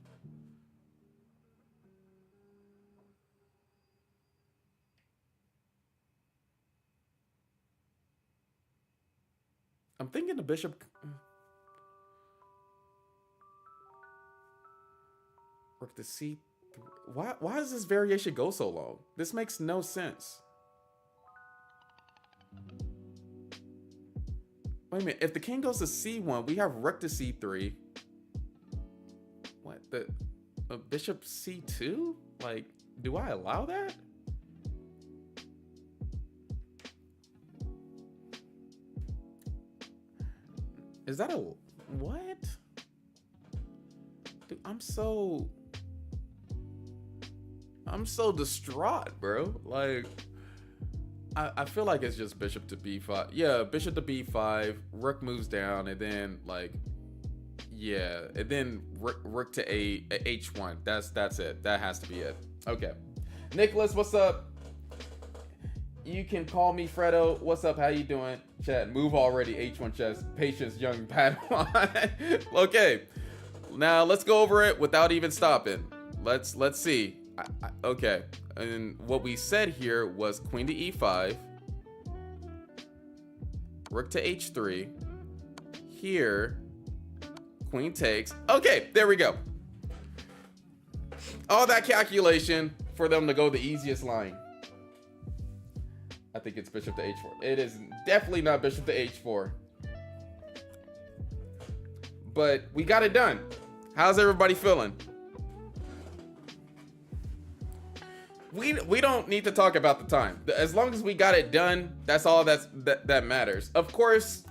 A: I'm thinking the bishop. Rook to c3. Why does this variation go so long? This makes no sense. Wait a minute. If the king goes to c1, we have rook to c3. What? The bishop c2? Like, do I allow that? Is that a what? Dude, I'm so distraught, bro. Like, I feel like it's just bishop to b5. Yeah, bishop to b5, rook moves down, and then like, yeah, and then rook to h1. That's it. That has to be it. Okay, Nicholas, what's up? You can call me Fredo. What's up? How you doing? Chat, move already. H1 chess. Patience, young Padawan. Okay, now let's go over it without even stopping. Let's see. Okay, and what we said here was queen to e5, rook to h3. Here, queen takes. Okay, there we go. All that calculation for them to go the easiest line. I think it's bishop to h4. It is definitely not bishop to h4. But we got it done. How's everybody feeling? we don't need to talk about the time. As long as we got it done, that's all that matters. Of course.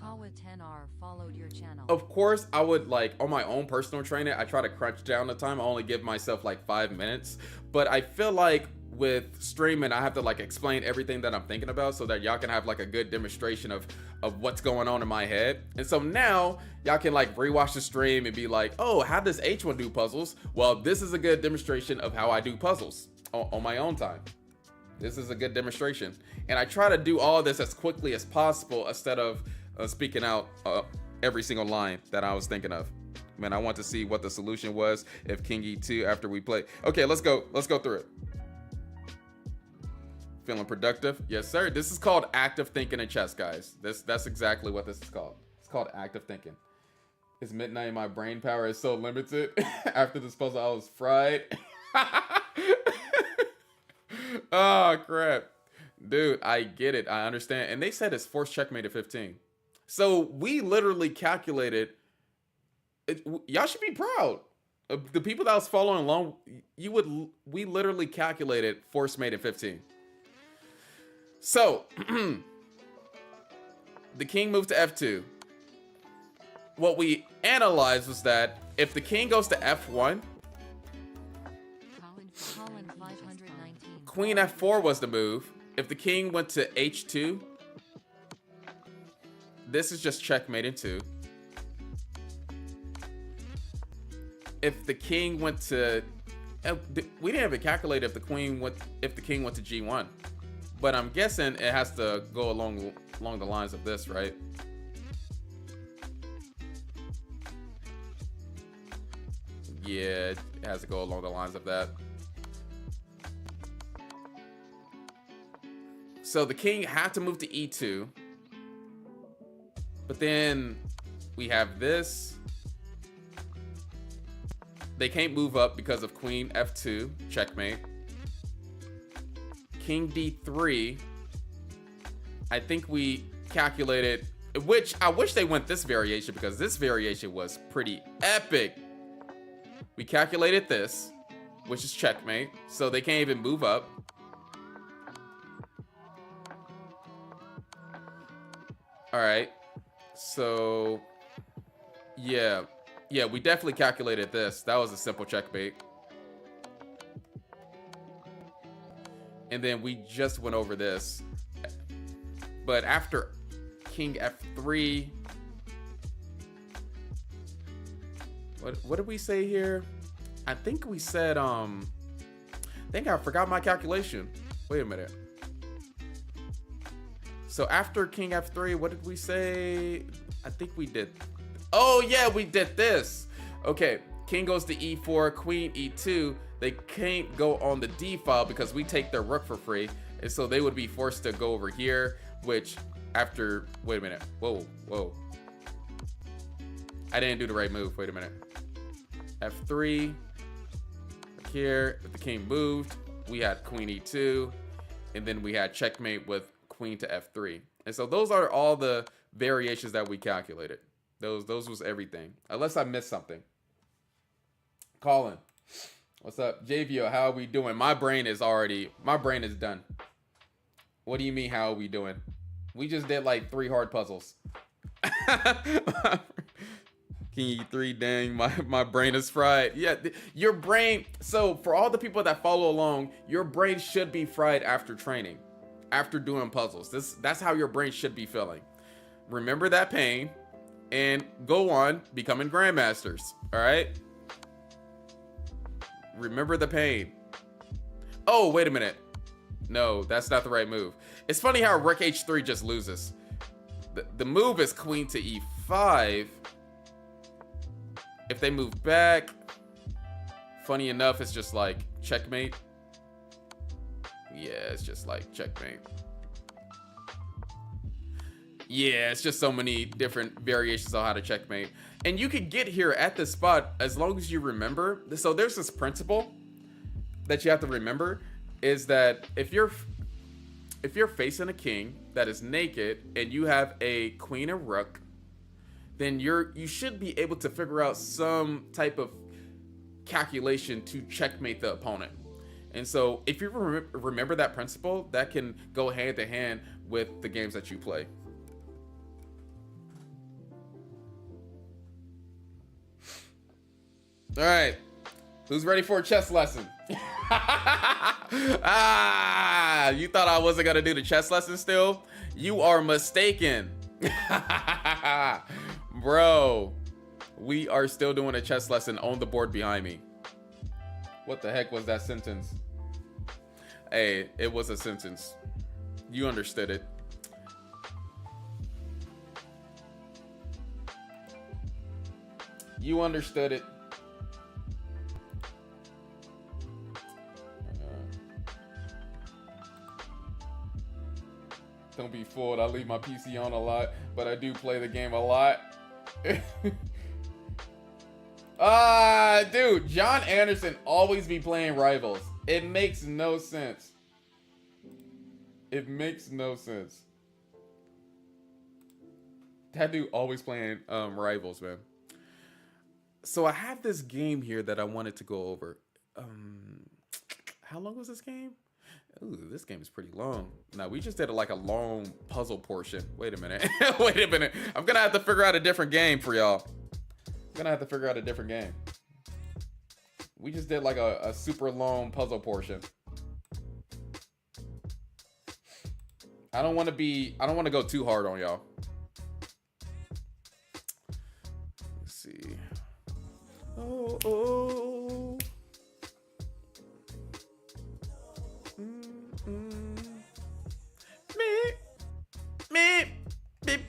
B: Kawa10R followed your channel.
A: Of course, I would, like, on my own personal training, I try to crunch down the time. I only give myself like 5 minutes, but I feel like with streaming, I have to like explain everything that I'm thinking about so that y'all can have like a good demonstration of what's going on in my head. And so now y'all can like rewatch the stream and be like, oh, how does H1 do puzzles? Well, this is a good demonstration of how I do puzzles on my own time. This is a good demonstration. And I try to do all of this as quickly as possible instead of speaking out every single line that I was thinking of. Man, I want to see what the solution was if King E2 after we play. Okay, let's go through it. Feeling productive? Yes, sir. This is called active thinking in chess, guys. That's exactly what this is called. It's called active thinking. It's midnight. My brain power is so limited. After this puzzle, I was fried. Oh, crap. Dude, I get it. I understand. And they said it's forced checkmate at 15. So we literally calculated. Y'all should be proud. The people that was following along, we literally calculated forced mate at 15. So, the king moved to f2. What we analyzed was that if the king goes to f1, queen f4 was the move. If the king went to h2, this is just checkmate in 2. If the king went to, we didn't even calculate if the king went to g1. But I'm guessing it has to go along the lines of this, right? Yeah, it has to go along the lines of that. So the king had to move to e2. But then we have this. They can't move up because of queen f2, checkmate. King d3. I think we calculated, which I wish they went this variation because this variation was pretty epic. We calculated this, which is checkmate, so they can't even move up. All right, so yeah, we definitely calculated this. That was a simple checkmate. And then we just went over this. But after king f3, what did we say here? I think we said, I think I forgot my calculation. Wait a minute. So after king f3, what did we say? I think we did. Oh yeah, we did this. Okay, king goes to e4, queen e2. They can't go on the d file because we take their rook for free. And so they would be forced to go over here, which after, wait a minute. Whoa. I didn't do the right move. Wait a minute. f3. Here, if the king moved, we had queen e2. And then we had checkmate with queen to f3. And so those are all the variations that we calculated. Those was everything. Unless I missed something. Colin. What's up? JVO, how are we doing? My brain is done. What do you mean, how are we doing? We just did like 3 hard puzzles. King E3, dang, my brain is fried. Yeah, your brain, so for all the people that follow along, your brain should be fried after training, after doing puzzles. That's how your brain should be feeling. Remember that pain and go on becoming grandmasters, all right? Remember the pain. Oh, wait a minute. No, that's not the right move. It's funny how rook h3 just loses. The move is queen to e5. If they move back, funny enough, it's just like checkmate. Yeah, it's just like checkmate. Yeah, it's just so many different variations on how to checkmate. And you can get here at this spot as long as you remember. So there's this principle that you have to remember is that if you're facing a king that is naked and you have a queen and rook, then you should be able to figure out some type of calculation to checkmate the opponent. And so if you remember that principle, that can go hand to hand with the games that you play. All right, who's ready for a chess lesson? You thought I wasn't gonna do the chess lesson still? You are mistaken. Bro, we are still doing a chess lesson on the board behind me. What the heck was that sentence? Hey, it was a sentence. You understood it. You understood it. Don't be fooled. I leave my PC on a lot, but I do play the game a lot. Dude, John Anderson always be playing Rivals. It makes no sense. It makes no sense. That dude always playing Rivals, man. So I have this game here that I wanted to go over. How long was this game? Ooh, this game is pretty long. Now, we just did like a long puzzle portion. Wait a minute. Wait a minute. I'm gonna have to figure out a different game for y'all. We just did like a super long puzzle portion. I don't want to go too hard on y'all. Let's see. Oh.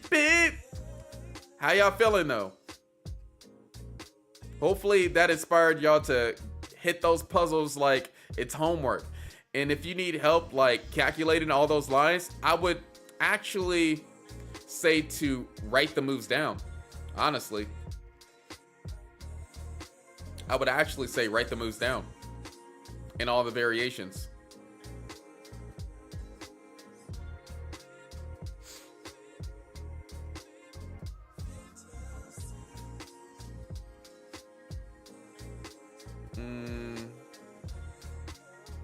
A: Beep. How y'all feeling though? Hopefully that inspired y'all to hit those puzzles like it's homework. And if you need help like calculating all those lines, I would actually say to write the moves down. Honestly, I would actually say write the moves down in all the variations.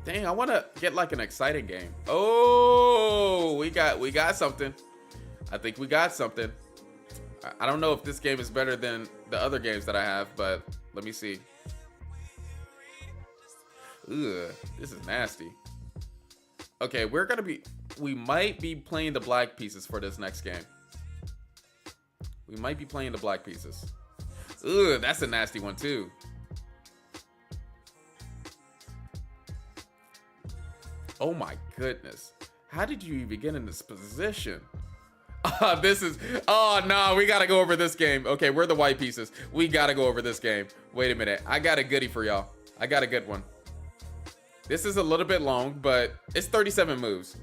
A: Dang, I want to get like an exciting game. Oh, we got something. I think we got something. I don't know if this game is better than the other games that I have, but let me see. Ugh, this is nasty. Okay, we might be playing the black pieces for this next game. We might be playing the black pieces. Ugh, that's a nasty one too. Oh my goodness. How did you even get in this position? Oh no, we gotta go over this game. Okay, we're the white pieces. We gotta go over this game. Wait a minute, I got a goodie for y'all. I got a good one. This is a little bit long, but it's 37 moves.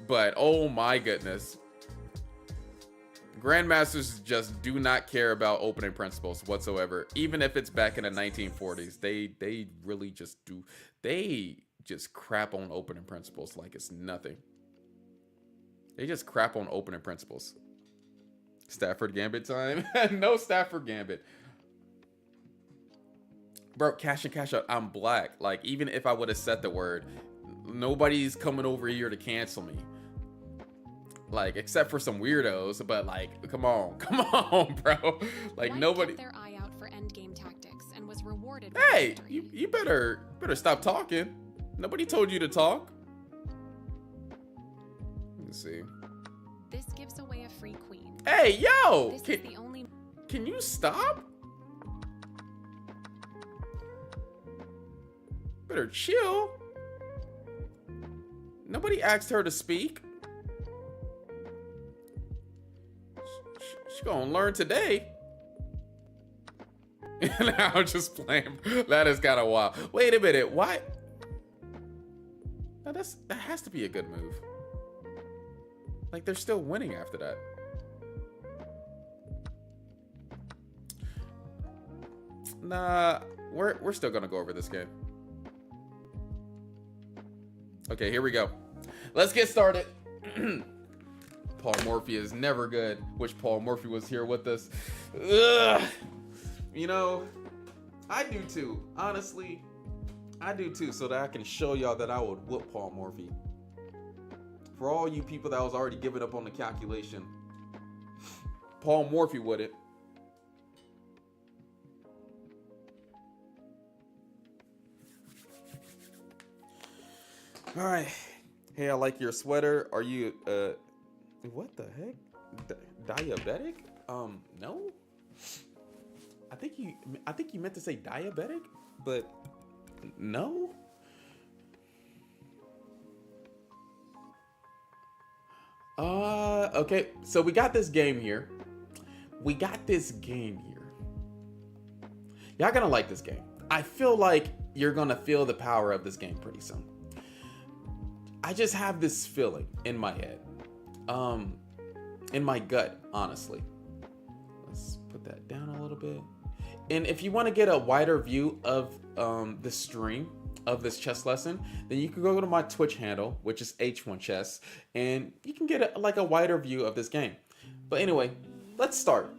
A: But oh my goodness. Grandmasters just do not care about opening principles whatsoever. Even if it's back in the 1940s, they really just do. They just crap on opening principles like it's nothing. They just crap on opening principles. Stafford Gambit time. No Stafford Gambit. Bro, cash in, cash out. I'm black. Like, even if I would have said the word, nobody's coming over here to cancel me. Like, except for some weirdos, but like, come on, bro. Like,
C: White
A: nobody.
C: kept their eye out for endgame tactics and was rewarded.
A: Hey,
C: with victory.
A: you better stop talking. Nobody told you to talk. Let's see.
C: This gives away a free queen.
A: Hey, yo!
C: This is the only.
A: Can you stop? Better chill. Nobody asked her to speak. She's gonna learn today. Now I'm just playing. That is kind of wild. Wait a minute. Why? Now that has to be a good move. Like, they're still winning after that. Nah, we're still gonna go over this game. Okay, here we go. Let's get started. Paul Morphy is never good. Wish Paul Morphy was here with us. Ugh. You know, I do too. Honestly, I do too, so that I can show y'all that I would whoop Paul Morphy. For all you people that was already giving up on the calculation, Paul Morphy would it. All right. Hey, I like your sweater. Are you what the heck? Diabetic? No. I think you meant to say diabetic, but no. Okay. So we got this game here. Y'all gonna like this game. I feel like you're gonna feel the power of this game pretty soon. I just have this feeling in my head, in my gut, honestly. Let's put that down a little bit. And if you want to get a wider view of the stream of this chess lesson, then you can go to my Twitch handle, which is H1Chess, and you can get a wider view of this game. But anyway, let's start.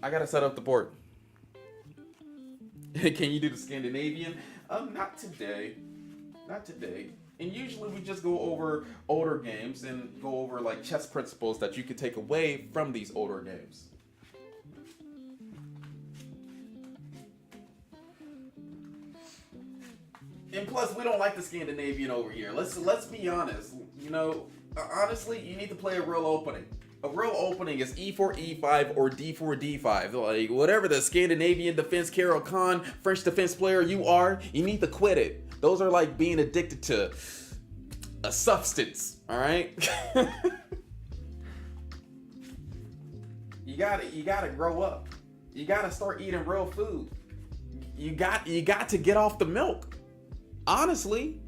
A: I gotta set up the board. Can you do the Scandinavian? Not today. Not today. And usually we just go over older games and go over like chess principles that you can take away from these older games. And plus, we don't like the Scandinavian over here. Let's be honest. You know, honestly, you need to play a real opening. A real opening is e4, e5, or d4, d5. Like, whatever the Scandinavian defense Carol Khan, French defense player you are, you need to quit it. Those are like being addicted to a substance, all right? You gotta grow up. You gotta start eating real food. You got to get off the milk. Honestly,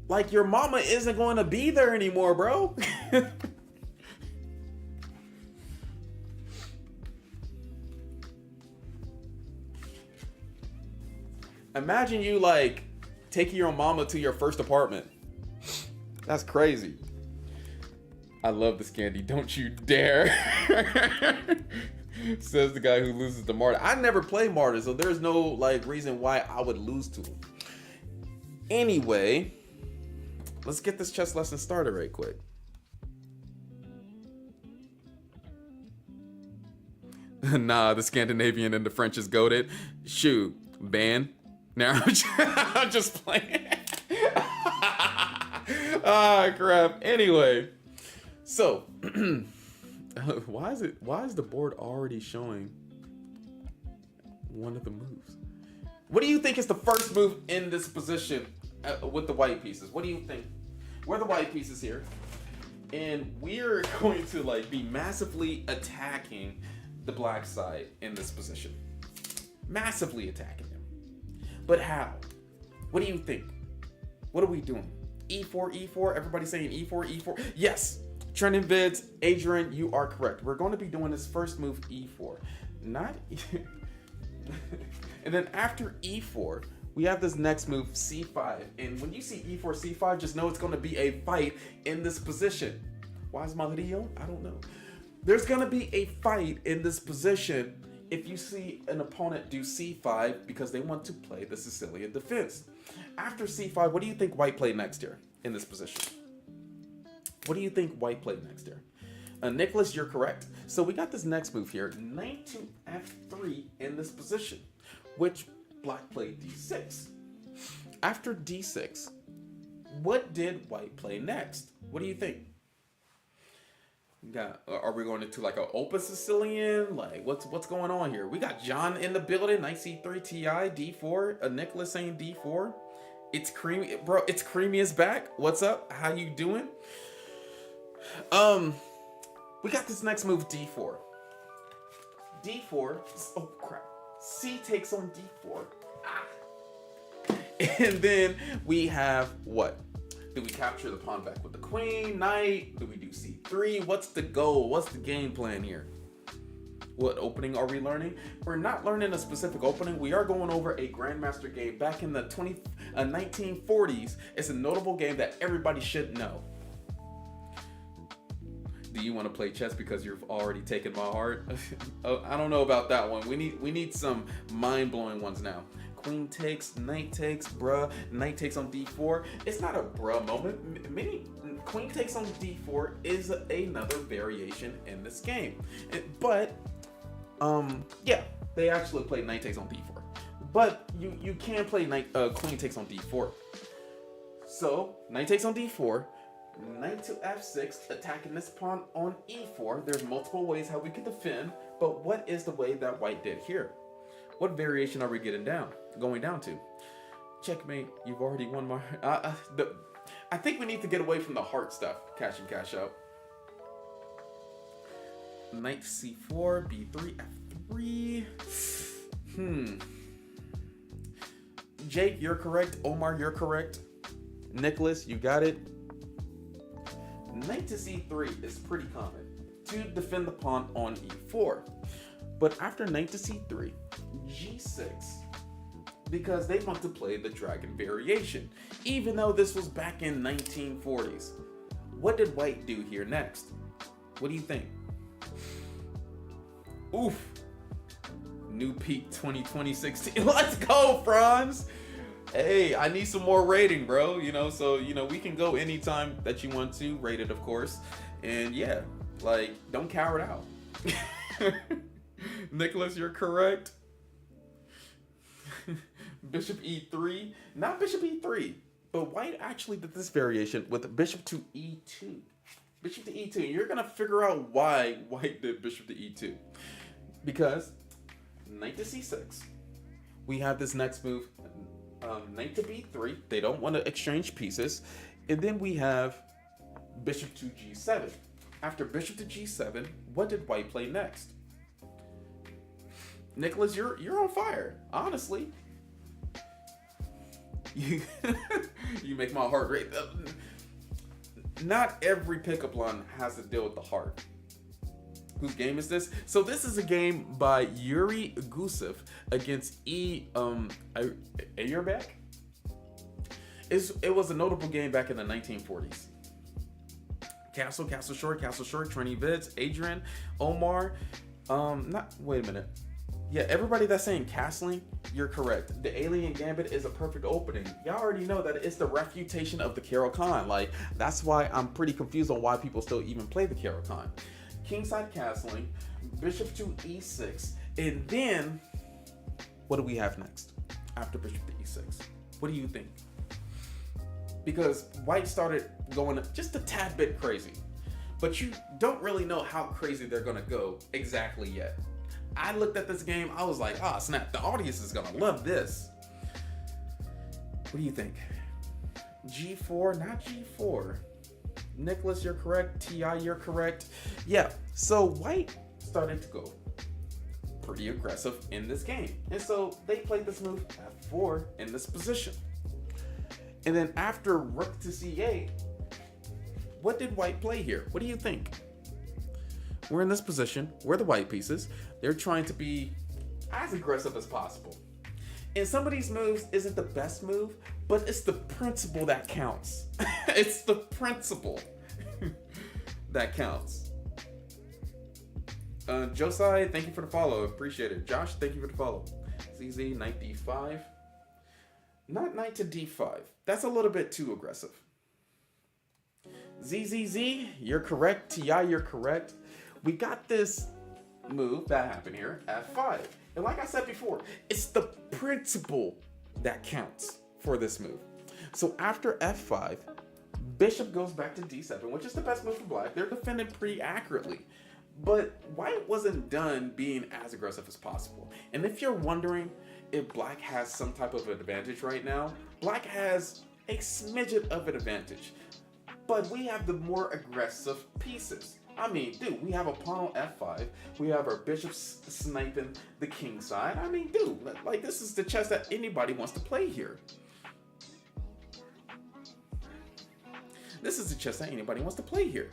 A: like your mama isn't going to be there anymore, bro. Imagine you like taking your mama to your first apartment. That's crazy. I love the Scandi. Don't you dare. Says the guy who loses to Marta. I never play Marta, so there's no like reason why I would lose to him. Anyway, let's get this chess lesson started right quick. Nah, the Scandinavian and the French is goated. Shoot, ban. Now I'm just playing. Ah, crap. Anyway, so why is the board already showing one of the moves? What do you think is the first move in this position with the white pieces? What do you think? We're the white pieces here, and we're going to like be massively attacking the black side in this position. Massively attacking them. But how? What do you think? What are we doing? E4, E4. Everybody saying E4, E4. Yes. Trending Vids, Adrian, you are correct. We're going to be doing this first move E4. Not and then after E4, we have this next move C5. And when you see E4, C5, just know it's going to be a fight in this position. Why is Malrio? I don't know. There's going to be a fight in this position if you see an opponent do C5 because they want to play the Sicilian defense. After C5, what do you think white played next here in this position? What do you think white played next here? Nicholas, you're correct. So we got this next move here, knight to F3 in this position, which black played D6. After D6, what did white play next? What do you think? Are we going into like an open Sicilian? Like what's going on here? We got John in the building, knight C3, TI, D4, Nicholas saying D4. It's creamy, bro. It's creamy is back. What's up? How you doing? We got this next move, D4. D4. Oh crap. C takes on D4. Ah. And then we have what? Do we capture the pawn back with the queen, knight? Do we do C3? What's the goal? What's the game plan here? What opening are we learning? We're not learning a specific opening. We are going over a Grandmaster game back in the 1940s. It's a notable game that everybody should know. Do you want to play chess because you've already taken my heart? Oh, I don't know about that one. We need some mind-blowing ones now. Queen takes, knight takes, bruh. Knight takes on d4. It's not a bruh moment. Queen takes on d4 is another variation in this game. But yeah, they actually play knight takes on d4. But you can play queen takes on d4. So knight takes on d4. Knight to f6, attacking this pawn on e4. There's multiple ways how we could defend, but what is the way that white did here? What variation are we going down to? Checkmate. You've already won my. I think we need to get away from the heart stuff. Cash in, cash out. Knight c4, b3, f3. Jake, you're correct. Omar, you're correct. Nicholas, you got it. Knight to c3 is pretty common to defend the pawn on e4. But after knight to c3, g6, because they want to play the dragon variation, even though this was back in 1940s. What did white do here next? What do you think? Oof. New peak 2016. Let's go, Franz. Hey, I need some more rating, bro. So we can go anytime that you want to. Rated, of course. And yeah, like, don't cower it out. Nicholas, you're correct. Bishop e3. Not bishop e3, but white actually did this variation with bishop to e2. Bishop to e2. You're going to figure out why white did bishop to e2. Because knight to c6. We have this next move. Knight to b3. They don't want to exchange pieces. And then we have bishop to g7. After bishop to g7, what did white play next? Nicholas, you're on fire. Honestly, you make my heart rate. Not every pickup line has to deal with the heart. Whose game is this? So this is a game by Yuri Gusev against Ayurbek. It was a notable game back in the 1940s. Castle Short, Trini Vids, Adrian, Omar. Wait a minute. Yeah, everybody that's saying castling, you're correct. The Alien Gambit is a perfect opening. Y'all already know that it's the refutation of the Caro-Kann. Like, that's why I'm pretty confused on why people still even play the Caro-Kann. Kingside castling, bishop to e6, and then what do we have next after bishop to e6? What do you think? Because white started going just a tad bit crazy, but you don't really know how crazy they're gonna go exactly yet. I looked at this game, I was like, ah, snap, the audience is gonna love this. What do you think? G4, not G4. Nicholas, you're correct. T.I., you're correct. Yeah, so white started to go pretty aggressive in this game. And so they played this move f4 in this position. And then after rook to c8, what did white play here? What do you think? We're in this position. We're the white pieces. They're trying to be as aggressive as possible. And some of these moves isn't the best move, but it's the principle that counts. It's the principle that counts. Josiah, thank you for the follow. Appreciate it. Josh, thank you for the follow. ZZ, knight d5. Not knight to d5. That's a little bit too aggressive. ZZZ, you're correct. TI, you're correct. We got this move that happened here, f5. And like I said before, it's the principle that counts for this move. So after f5, bishop goes back to d7, which is the best move for black. They're defending pretty accurately. But white wasn't done being as aggressive as possible. And if you're wondering if black has some type of advantage right now, black has a smidget of an advantage. But we have the more aggressive pieces. I mean, dude, we have a pawn on f5. We have our bishops sniping the king side. I mean, dude, like, this is the chess that anybody wants to play here. This is the chess that anybody wants to play here.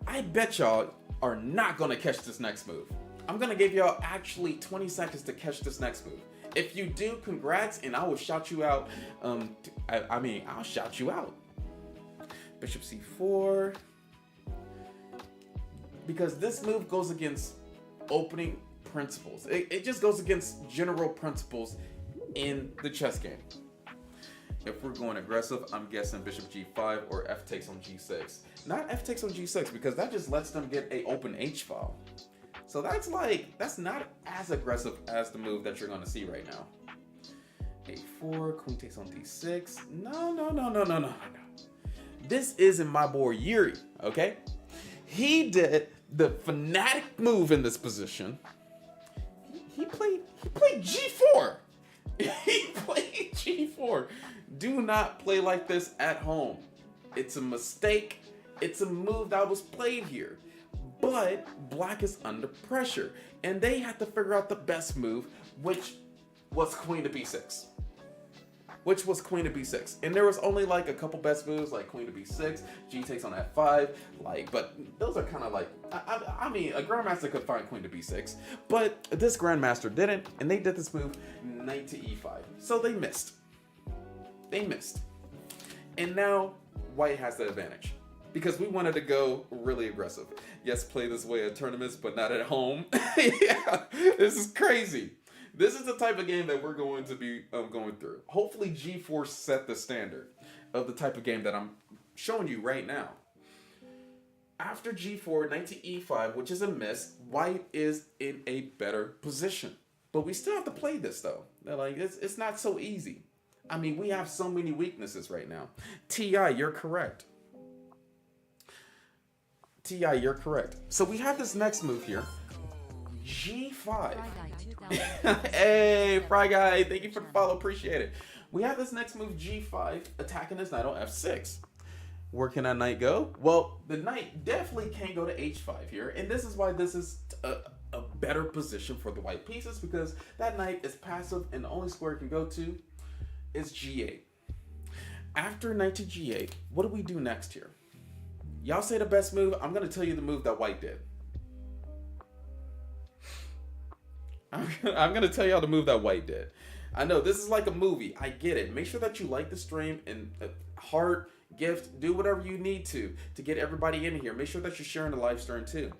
A: I bet y'all are not going to catch this next move. I'm going to give y'all actually 20 seconds to catch this next move. If you do, congrats, and I will shout you out. I'll shout you out. Bishop c4. because this move goes against opening principles. It just goes against general principles in the chess game. If we're going aggressive, I'm guessing bishop g5 or f takes on g6. Not f takes on g6 because that just lets them get a open h file. So that's not as aggressive as the move that you're going to see right now. a4, queen takes on d6. No. This isn't my boy Yuri, okay? He did the fanatic move in this position. He played g4. He played g4. Do not play like this at home. It's a mistake. It's a move that was played here. But black is under pressure, and they had to figure out the best move, which was queen to b6. And there was only like a couple best moves, like queen to b6, g takes on f5, but those are kind of like, I mean, a grandmaster could find queen to b6, but this grandmaster didn't, and they did this move, knight to e5. So they missed. And now white has the advantage, because we wanted to go really aggressive. Yes, play this way at tournaments, but not at home. Yeah, this is crazy. This is the type of game that we're going to be going through. Hopefully G4 set the standard of the type of game that I'm showing you right now. After G4, knight to E5, which is a miss, white is in a better position. But we still have to play this though. It's not so easy. I mean, we have so many weaknesses right now. TI, you're correct. TI, you're correct. So we have this next move here. G5. Hey, Fry Guy, thank you for the follow, appreciate it. We have this next move, G5, attacking this knight on F6. Where can that knight go? Well, the knight definitely can go to H5 here, and this is why this is a better position for the white pieces, because that knight is passive, and the only square it can go to is G8. After knight to G8, what do we do next here? Y'all say the best move. I'm going to tell you the move that white did. I'm going to tell y'all the move that white did. I know this is like a movie. I get it. Make sure that you like the stream and heart, gift, do whatever you need to get everybody in here. Make sure that you're sharing the live stream too.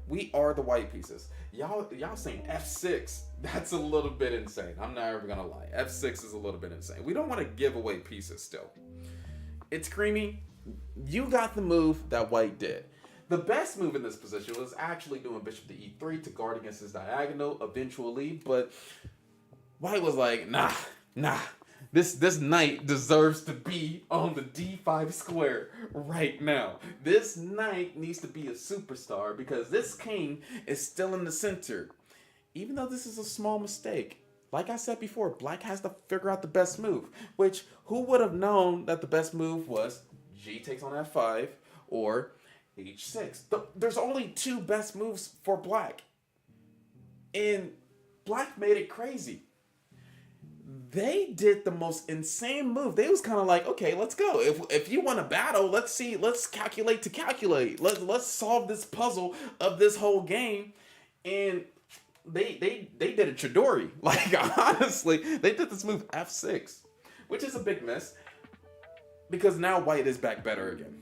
A: We are the white pieces. Y'all saying F6. That's a little bit insane. I'm not ever going to lie. F6 is a little bit insane. We don't want to give away pieces still. It's creamy. You got the move that white did. The best move in this position was actually doing bishop to e3 to guard against his diagonal eventually, but white was like, nah. This knight deserves to be on the d5 square right now. This knight needs to be a superstar because this king is still in the center. Even though this is a small mistake, like I said before, black has to figure out the best move, which who would have known that the best move was G takes on f5 or h6. There's only two best moves for black, and black made it crazy. They did the most insane move. They was kind of like, okay, let's go. If you want to battle, let's calculate to calculate. Let's solve this puzzle of this whole game. And they did a Chidori. Like, honestly, they did this move f6, which is a big miss because now white is back better again.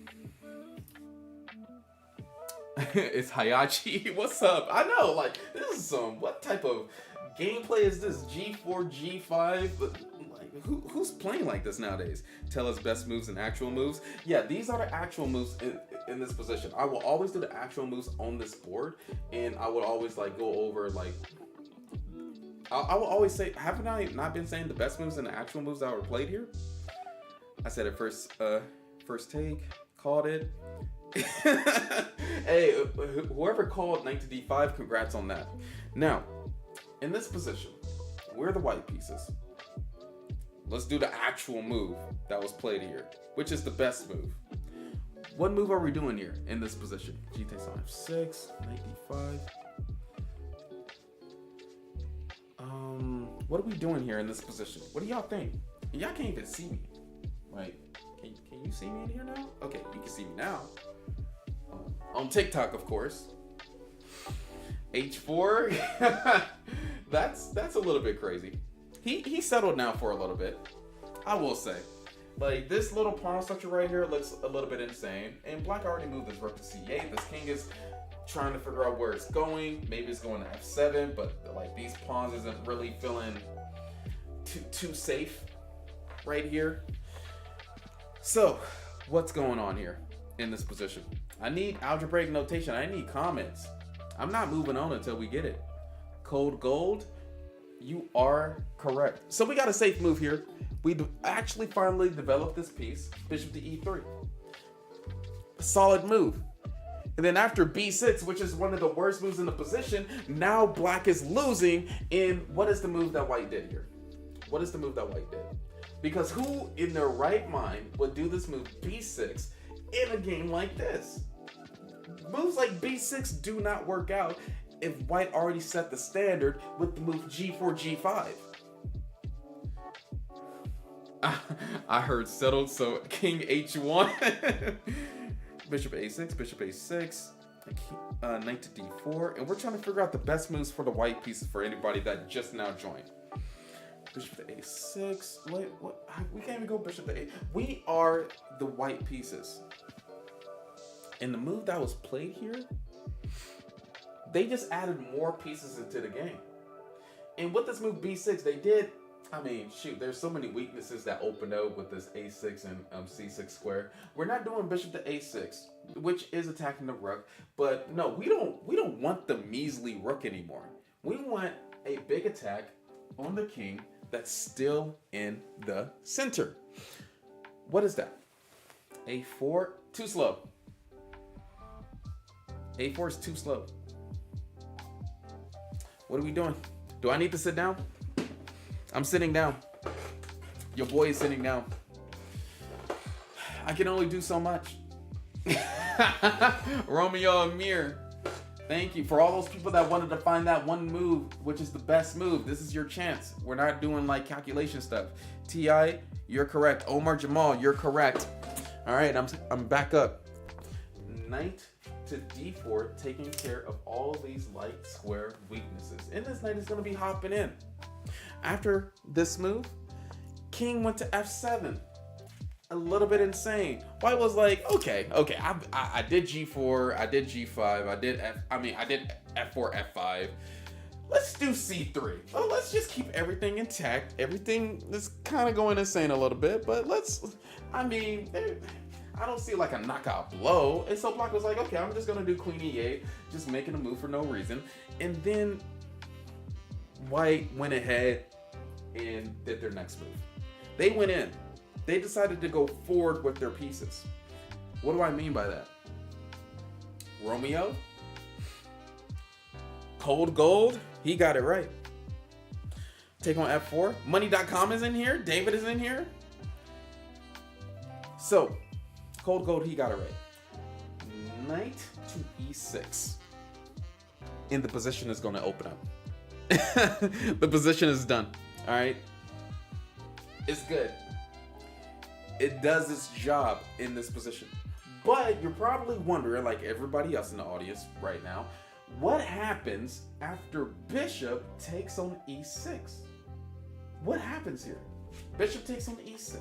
A: It's Hayachi. What's up? I know, like, this is what type of gameplay is this? G4, G5? Like, who's playing like this nowadays? Tell us best moves and actual moves. Yeah, these are the actual moves in this position. I will always do the actual moves on this board, and I would always like go over like I will always say, haven't I not been saying the best moves and the actual moves that were played here? I said it first take, called it. Hey, whoever called knight to d5, congrats on that. Now, in this position, we're the white pieces. Let's do the actual move that was played here, which is the best move. What move are we doing here in this position? G takes on f6, knight d5. What are we doing here in this position? What do y'all think? Y'all can't even see me, right? Can you see me in here now? Okay, you can see me now. On TikTok, of course. H4. That's a little bit crazy. He settled now for a little bit, I will say. Like, this little pawn structure right here looks a little bit insane. And black already moved his rook to c8. This king is trying to figure out where it's going. Maybe it's going to f7, but like these pawns isn't really feeling too safe right here. So what's going on here in this position? I need algebraic notation. I need comments. I'm not moving on until we get it. Cold gold, you are correct. So we got a safe move here. We actually finally developed this piece, bishop to e3. Solid move. And then after b6, which is one of the worst moves in the position, now black is losing. And what is the move that white did here? What is the move that white did? Because who in their right mind would do this move b6 in a game like this? Moves like b6 do not work out if white already set the standard with the move g4, g5. I heard settled, so king h1. Bishop a6, bishop a6, knight to d4, and we're trying to figure out the best moves for the white pieces for anybody that just now joined. Bishop to a6. Wait, what? We can't even go bishop to a. We are the white pieces. And the move that was played here, they just added more pieces into the game. And with this move b6, they did. I mean, shoot, there's so many weaknesses that open up with this a6 and c6 square. We're not doing bishop to a6, which is attacking the rook, but no, we don't want the measly rook anymore. We want a big attack on the king that's still in the center. What is that? a4, too slow. a4 is too slow. What are we doing? Do I need to sit down? I'm sitting down. Your boy is sitting down. I can only do so much. Romeo Amir, thank you. For all those people that wanted to find that one move, which is the best move, this is your chance. We're not doing like calculation stuff. T.I., you're correct. Omar Jamal, you're correct. All right, I'm back up. Knight to d4, taking care of all these light square weaknesses. And this knight is going to be hopping in. After this move, king went to f7. A little bit insane. White was like, okay, I did g4, I did g5, I did f4, f5. Let's do c3. Oh, let's just keep everything intact. Everything is kind of going insane a little bit, but I don't see like a knockout blow. And so black was like, okay, I'm just gonna do queen e8, just making a move for no reason. And then white went ahead and did their next move. They went in. They decided to go forward with their pieces. What do I mean by that? Romeo, cold gold, he got it right. Take on f4. Money.com is in here. David is in here. So, cold gold, he got it right. Knight to e6. And the position is going to open up. The position is done. All right. It's good. It does its job in this position. But you're probably wondering, like everybody else in the audience right now, what happens after bishop takes on e6? What happens here? Bishop takes on e6.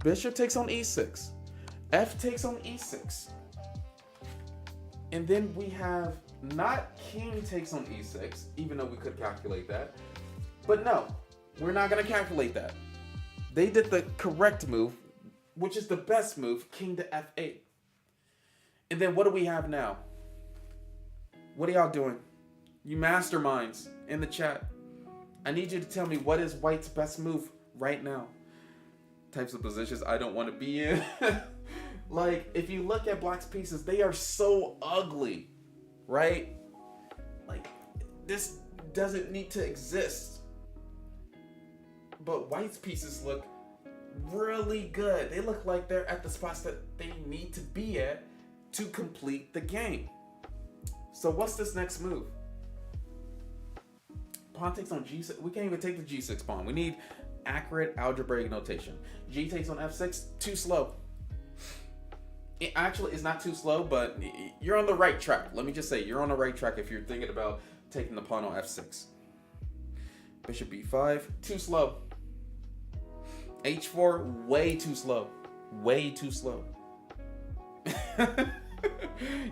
A: Bishop takes on e6. F takes on e6. And then we have not king takes on e6, even though we could calculate that. But no, we're not going to calculate that. They did the correct move, which is the best move, king to f8. And then what do we have now? What are y'all doing? You masterminds in the chat. I need you to tell me what is white's best move right now. Types of positions I don't want to be in. Like, if you look at black's pieces, they are so ugly, right? Like, this doesn't need to exist. But white's pieces look really good. They look like they're at the spots that they need to be at to complete the game. So what's this next move? Pawn takes on g6. We can't even take the g6 pawn. We need accurate algebraic notation. G takes on f6. Too slow. It actually is not too slow, but you're on the right track. Let me just say, you're on the right track if you're thinking about taking the pawn on f6. Bishop b5. Too slow. h4. Way too slow. Way too slow.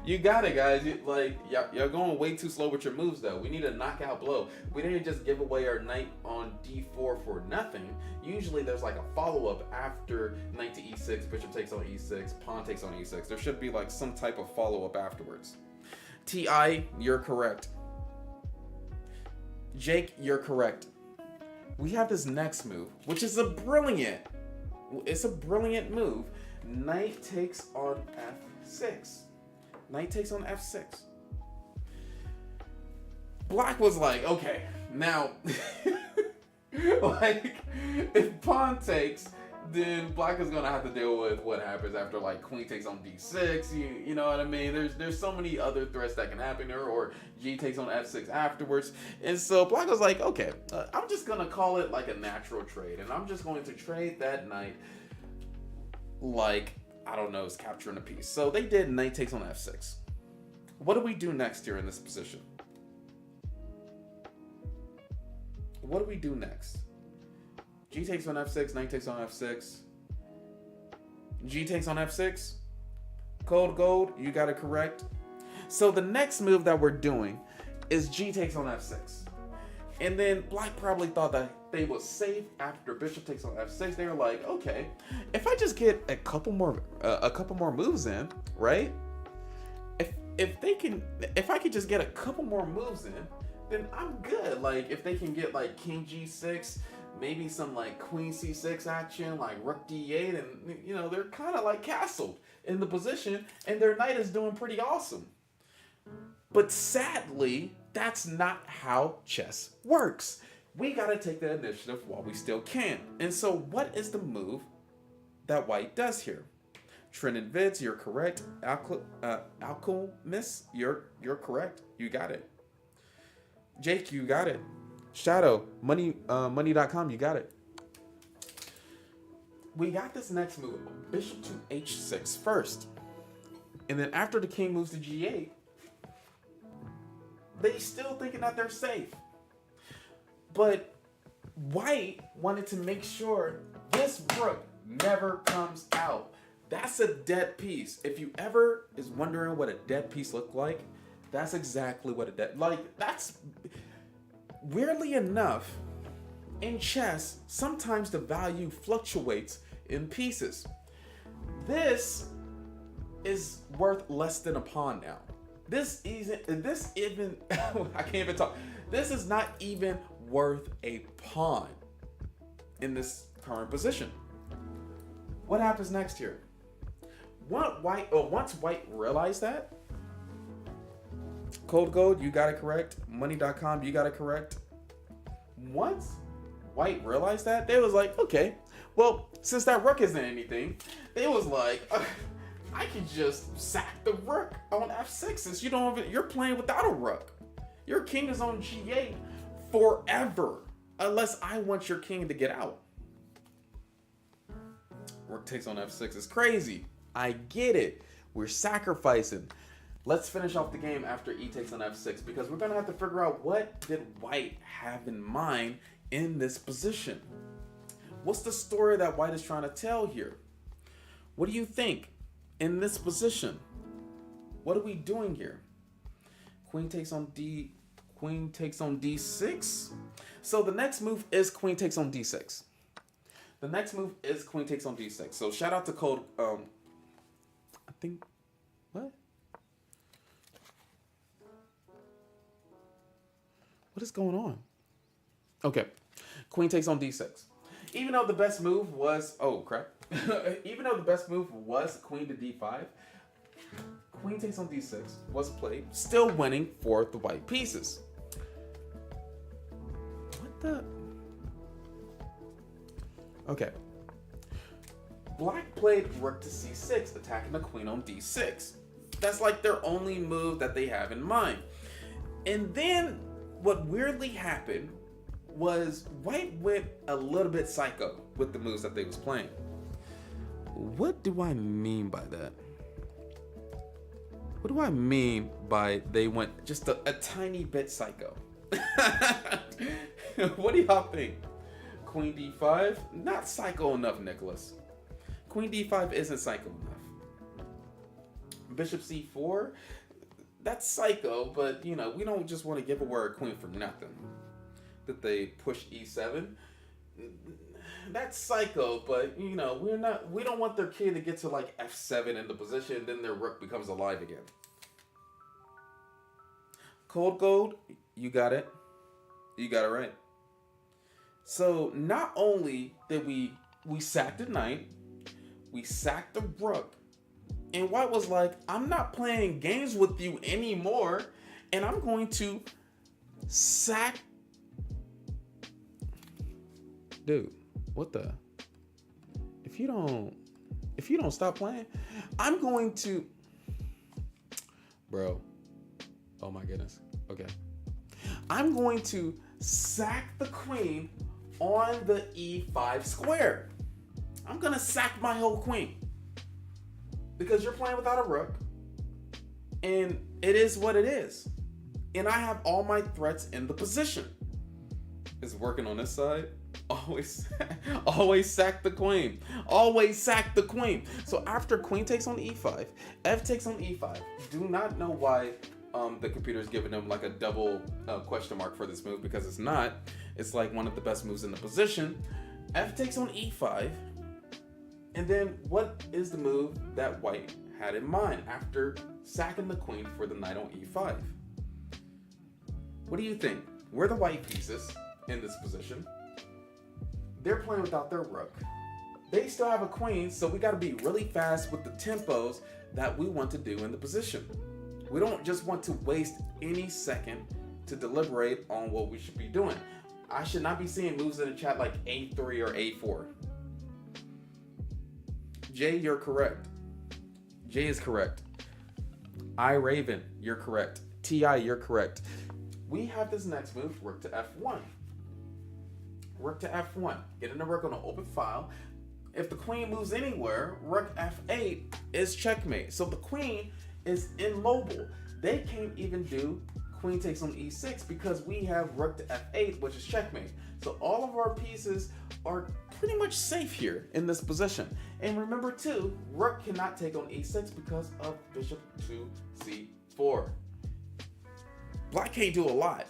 A: You got it, guys. You're going way too slow with your moves, though. We need a knockout blow. We didn't just give away our knight on d4 for nothing. Usually there's like a follow-up after knight to e6, bishop takes on e6, pawn takes on e6. There should be like some type of follow-up afterwards. Ti, you're correct. Jake, you're correct. We have this next move, which is it's a brilliant move. Knight takes on f6. Knight takes on f6. Black was like, okay, now, like, if pawn takes, then Black is gonna have to deal with what happens after, like, queen takes on d6. You know what I mean? There's so many other threats that can happen there, or G takes on f6 afterwards. And so Black was like, okay, I'm just gonna call it like a natural trade, and I'm just going to trade that knight like, I don't know, is capturing a piece. So they did knight takes on f6. What do we do next here in this position? What do we do next? G takes on f6, knight takes on f6. G takes on f6. Cold gold, you got it correct. So the next move that we're doing is G takes on f6. And then Black probably thought that they were safe after bishop takes on f6. They were like, okay, if I just get a couple more moves in, right? If I could just get a couple more moves in, then I'm good. Like, if they can get like king g6, maybe some like queen c6 action, like rook d8, and you know, they're kind of like castled in the position, and their knight is doing pretty awesome. But sadly, that's not how chess works. We gotta take the initiative while we still can. And so what is the move that White does here? Trenton Vids, you're correct. Alchemist, you're correct. You got it. Jake, you got it. Shadow, money.com, you got it. We got this next move, bishop to h6 first. And then after the king moves to g8, they still thinking that they're safe. But White wanted to make sure this rook never comes out. That's a dead piece. If you ever is wondering what a dead piece looked like, that's exactly what that's weirdly enough, in chess, sometimes the value fluctuates in pieces. This is worth less than a pawn now. This even I can't even talk. This is not even worth a pawn in this current position. What happens next here? Once White realized that, Cold Gold, you got it correct. Money.com, you got it correct. Once White realized that, they was like, okay, well, since that rook isn't anything, they was like, I can just sack the rook on f6 since you're playing without a rook. Your king is on g8 forever, unless I want your king to get out. Rook takes on f6 is crazy. I get it. We're sacrificing. Let's finish off the game after e takes on f6, because we're going to have to figure out what did White have in mind in this position. What's the story that White is trying to tell here? What do you think in this position? What are we doing here? Queen takes on d6. So the next move is queen takes on d6. The next move is queen takes on d6. So shout out to Code. I think what? What is going on? Okay, queen takes on d6. Even though the best move was even though the best move was queen to d5, queen takes on d6 was played, still winning for the white pieces. What the? Okay. Black played rook to c6, attacking the queen on d6. That's like their only move that they have in mind. And then what weirdly happened was White went a little bit psycho with the moves that they was playing. What do I mean by that? What do I mean by they went just a tiny bit psycho? What do y'all think? Queen d5? Not psycho enough, Nicholas. Queen d5 isn't psycho enough. Bishop c4, that's psycho, but you know, we don't just want to give away our queen for nothing. That they push e7, that's psycho, but you know, we don't want their kid to get to like f7 in the position, then their rook becomes alive again. Cold gold, you got it. You got it right. So not only did we sacked the knight, we sacked the rook, and white was like, I'm not playing games with you anymore, and I'm going to sack. Dude, what the? If you don't stop playing, I'm going to. Bro. Oh my goodness. Okay. I'm going to sack the queen on the e5 square. I'm going to sack my whole queen. Because you're playing without a rook. And it is what it is. And I have all my threats in the position. It's working on this side. Always sack the queen. Always sack the queen. So after queen takes on e5, f takes on e5. Do not know why the computer is giving them like a double question mark for this move, because it's not. It's like one of the best moves in the position. F takes on e5. And then what is the move that white had in mind after sacking the queen for the knight on e5? What do you think? We're the white pieces in this position. They're playing without their rook. They still have a queen, so we got to be really fast with the tempos that we want to do in the position. We don't just want to waste any second to deliberate on what we should be doing. I should not be seeing moves in the chat like a3 or a4. Jay, you're correct. Jay is correct. Raven, you're correct. Ti, you're correct. We have this next move, rook to f1. Rook to f1. Getting the rook on an open file. If the queen moves anywhere, rook f8 is checkmate. So the queen is immobile. They can't even do queen takes on e6 because we have rook to f8, which is checkmate. So all of our pieces are pretty much safe here in this position. And remember too, rook cannot take on e6 because of bishop to c4. Black can't do a lot.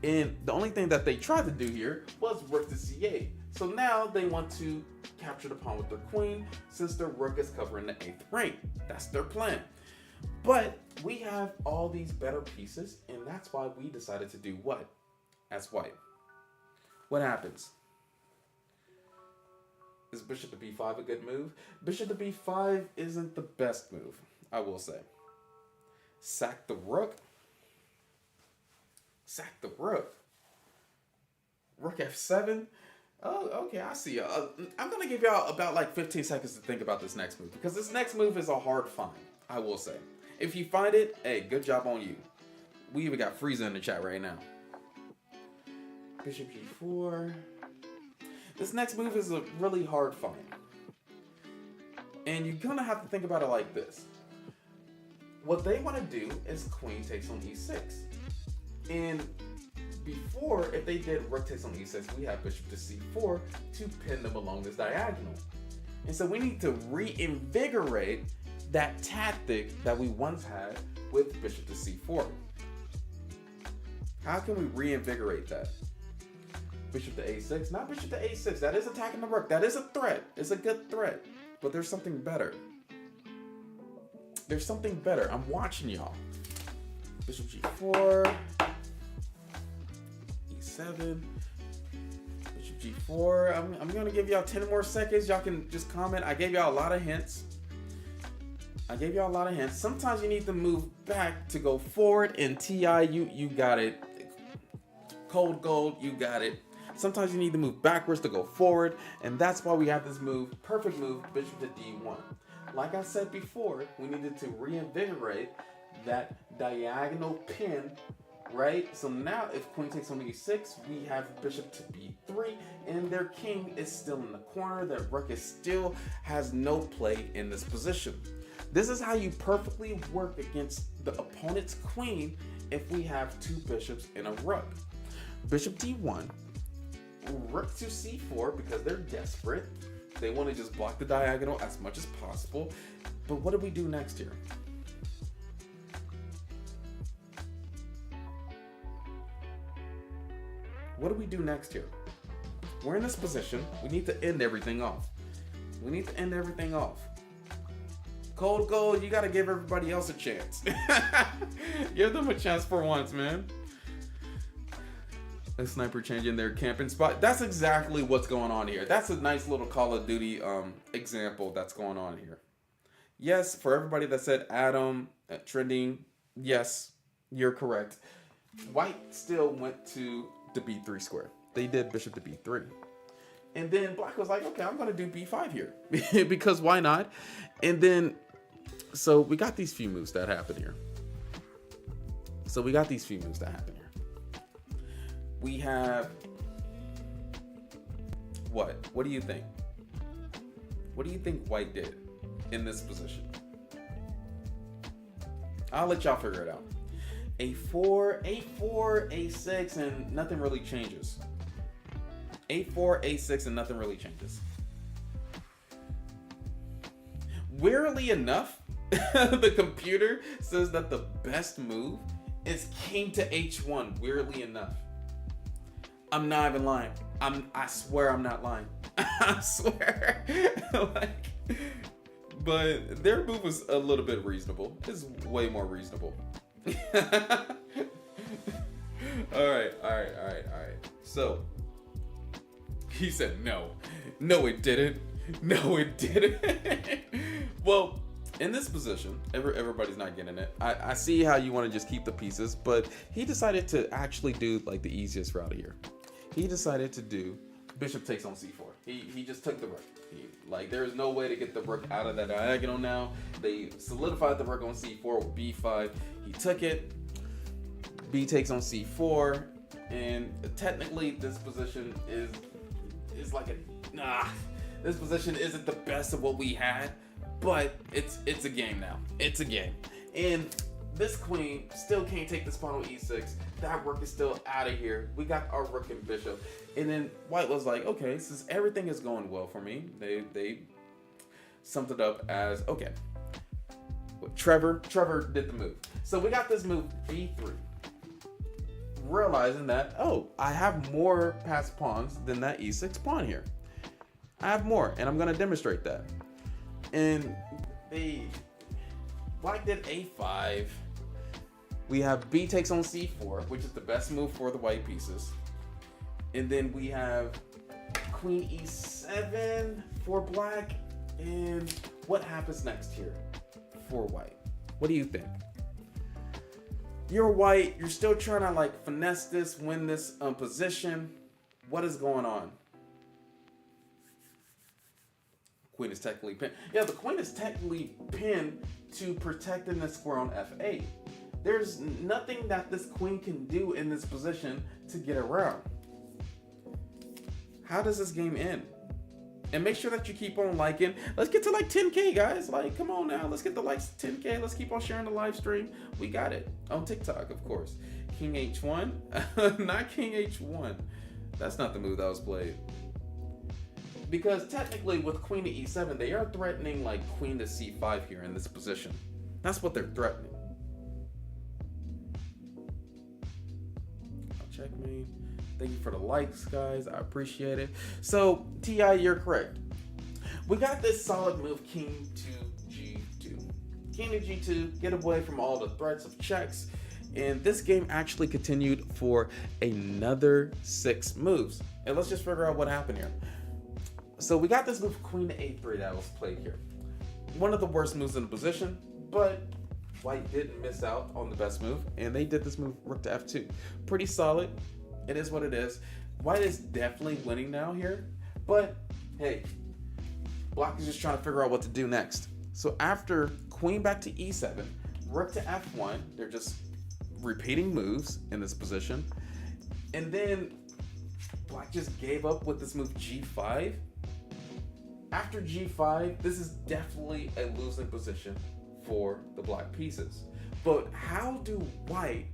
A: And the only thing that they tried to do here was rook to c8. So now they want to capture the pawn with their queen since their rook is covering the 8th rank. That's their plan. But we have all these better pieces, and that's why we decided to do what as white. What happens? Is bishop to b5 a good move? Bishop to b5 isn't the best move, I will say. Sack the rook. Sack the rook. Rook f7. Oh, okay, I see. I'm going to give y'all about like 15 seconds to think about this next move, because this next move is a hard find, I will say. If you find it, hey, good job on you. We even got Frieza in the chat right now. Bishop g4. This next move is a really hard find. And you're going to have to think about it like this. What they want to do is queen takes on e6. And before, if they did rook takes on e6, we have bishop to c4 to pin them along this diagonal. And so we need to reinvigorate that tactic that we once had with bishop to c4. How can we reinvigorate that? Bishop to a6, not bishop to a6. That is attacking the rook. That is a threat. It's a good threat. But there's something better. There's something better. I'm watching y'all. Bishop g4. e7. Bishop g4. I'm going to give y'all 10 more seconds. Y'all can just comment. I gave y'all a lot of hints. Sometimes you need to move back to go forward. And Ti, you got it. Cold gold, you got it. Sometimes you need to move backwards to go forward. And that's why we have this move, perfect move, bishop to d1. Like I said before, we needed to reinvigorate that diagonal pin, right? So now if queen takes on e6, we have bishop to b3, and their king is still in the corner. Their rook is still has no play in this position. This is how you perfectly work against the opponent's queen if we have two bishops and a rook. Bishop d1, rook to c4 because they're desperate. They want to just block the diagonal as much as possible. But what do we do next here? what do we do next here? We're in this position. We need to end everything off. Cold Gold, you gotta give everybody else a chance. Give them a chance for once, man. A sniper changing their camping spot. That's exactly what's going on here. That's a nice little Call of Duty example that's going on here. Yes, for everybody that said Adam trending, yes, you're correct. White still went to the B3 square. They did bishop to B3. And then Black was like, okay, I'm going to do B5 here. Because why not? And then, so we got these few moves that happen here. We have, what? What do you think? What do you think White did in this position? I'll let y'all figure it out. A4, A6, and nothing really changes. A4, A6, and nothing really changes. Wearily enough, the computer says that the best move is king to H1. Wearily enough. I'm not even lying. I swear I'm not lying. I swear. But their move was a little bit reasonable. It's way more reasonable. All right. So he said no. No, it didn't. Well, in this position, everybody's not getting it. I see how you want to just keep the pieces, but he decided to actually do like the easiest route here. He decided to do bishop takes on c4. He just took the rook. Like, there's no way to get the rook out of that diagonal now. They solidified the rook on c4 with b5. He took it. B takes on c4, and technically this position is like this position isn't the best of what we had, but it's a game now. It's a game, and this queen still can't take this pawn on e6. That rook is still out of here. We got our rook and bishop, and then White was like, okay, since everything is going well for me, they summed it up as okay. Trevor did the move, so we got this move b3. Realizing that, oh, I have more passed pawns than that e6 pawn here. I have more, and I'm going to demonstrate that. And Black did a5. We have b takes on c4, which is the best move for the white pieces. And then we have queen e7 for Black. And what happens next here for White? What do you think? You're White, you're still trying to like finesse this, win this position. What is going on? Queen is technically pinned. Yeah, the queen is technically pinned to protecting the square on f8. There's nothing that this queen can do in this position to get around. How does this game end? And make sure that you keep on liking. Let's get to like 10K, guys. Like, come on now. Let's get the likes to 10K. Let's keep on sharing the live stream. We got it. On TikTok, of course. King H1. Not King H1. That's not the move that was played. Because technically with queen to e7, they are threatening like queen to c5 here in this position. That's what they're threatening. Checkmate. Thank you for the likes, guys. I appreciate it. So, T.I., you're correct. We got this solid move, king to g2. King to g2, get away from all the threats of checks. And this game actually continued for another 6 moves. And let's just figure out what happened here. So we got this move, queen to a3, that was played here. One of the worst moves in the position, but White didn't miss out on the best move. And they did this move, rook to f2. Pretty solid. It is what it is. White is definitely winning now here, but hey, Black is just trying to figure out what to do next. So after queen back to e7, rook to f1, they're just repeating moves in this position. And then Black just gave up with this move g5. After g5, this is definitely a losing position for the Black pieces. But how do White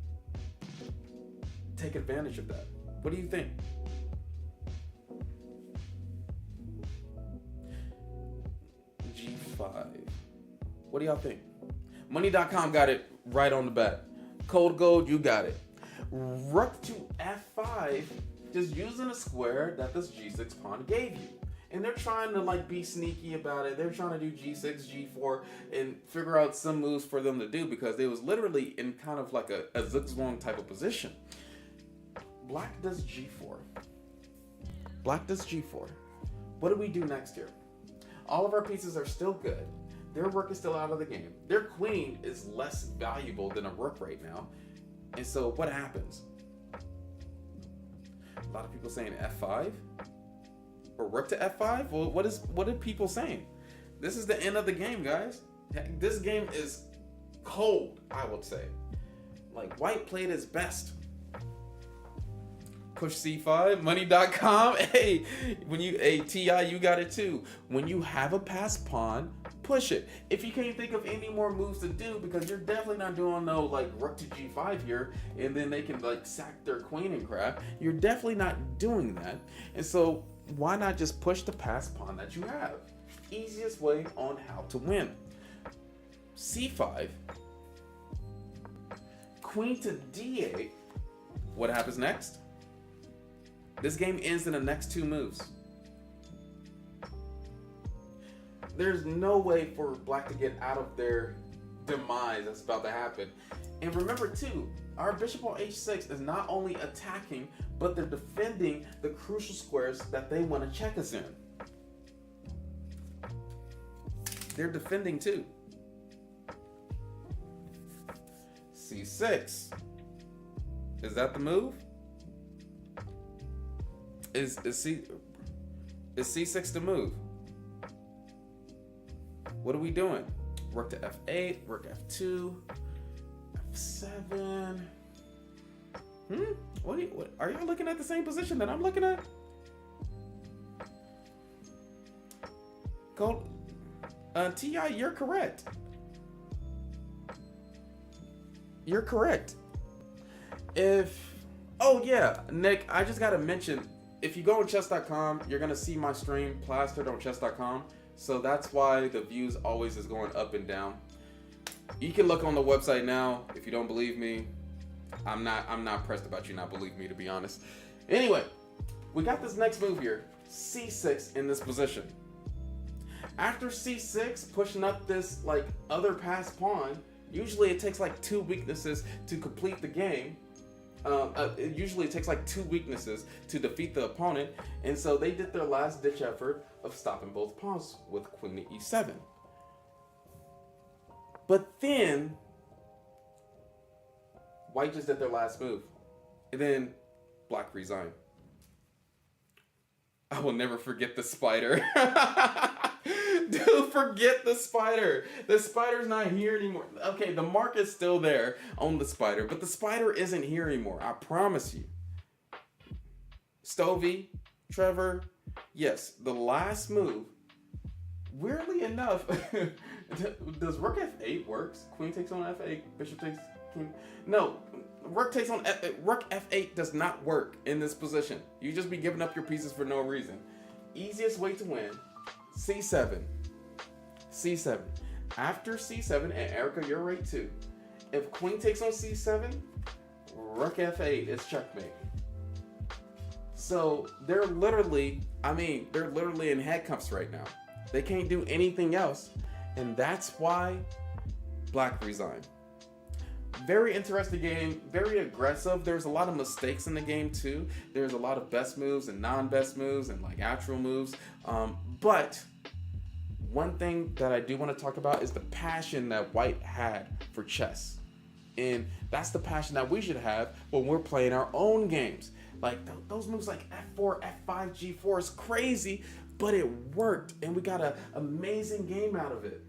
A: take advantage of that? What do you think? G5. What do y'all think? Money.com got it right on the bat. Cold Gold, you got it. Rook to f5 just using a square that this G6 pawn gave you. And they're trying to like be sneaky about it. They're trying to do G6, G4, and figure out some moves for them to do because they was literally in kind of like a zigzag type of position. Black does G4. Black does G4. What do we do next here? All of our pieces are still good. Their rook is still out of the game. Their queen is less valuable than a rook right now. And so what happens? A lot of people saying F5 or rook to F5. Well, what are people saying? This is the end of the game, guys. This game is cold, I would say. Like white played his best. Push C5, money.com. Hey, TI, you got it too. When you have a passed pawn, push it. If you can't think of any more moves to do, because you're definitely not doing no like rook to G5 here, and then they can like sack their queen and crap. You're definitely not doing that. And so why not just push the passed pawn that you have? Easiest way on how to win. C5, queen to D8. What happens next? This game ends in the next two moves. There's no way for black to get out of their demise that's about to happen. And remember too, our bishop on h6 is not only attacking, but they're defending the crucial squares that they want to check us in. They're defending too. C6. Is that the move? Is C6 the move? What are we doing? Rook to F8, rook F2, F7. What are y'all looking at the same position that I'm looking at? Go, TI, you're correct. You're correct. Oh yeah, Nick, I just gotta mention, if you go on chess.com, you're gonna see my stream plastered on chess.com. So that's why the views always is going up and down. You can look on the website now. If you don't believe me, I'm not pressed about you not believe me, to be honest. Anyway, we got this next move here, C6 in this position. After C6, pushing up this like other passed pawn, usually it takes like 2 weaknesses to complete the game. It usually takes like 2 weaknesses to defeat the opponent, and so they did their last ditch effort of stopping both pawns with queen to e7. But then white just did their last move, and then black resigned. I will never forget the spider. Dude, forget the spider. The spider's not here anymore. Okay, the mark is still there on the spider, but the spider isn't here anymore. I promise you. Stovey, Trevor, yes, the last move, weirdly enough, does rook f8 works? Queen takes on f8, bishop takes king. No, rook takes on rook f8 does not work in this position. You just be giving up your pieces for no reason. Easiest way to win, c7. C7. After c7, and Erica, you're right too. If queen takes on c7, rook f8 is checkmate. So they're literally in handcuffs right now. They can't do anything else, and that's why black resigned. Very interesting game, very aggressive. There's a lot of mistakes in the game too. There's a lot of best moves and non-best moves and like actual moves. But one thing that I do want to talk about is the passion that white had for chess. And that's the passion that we should have when we're playing our own games. Like those moves like F4, F5, G4 is crazy, but it worked. And we got an amazing game out of it.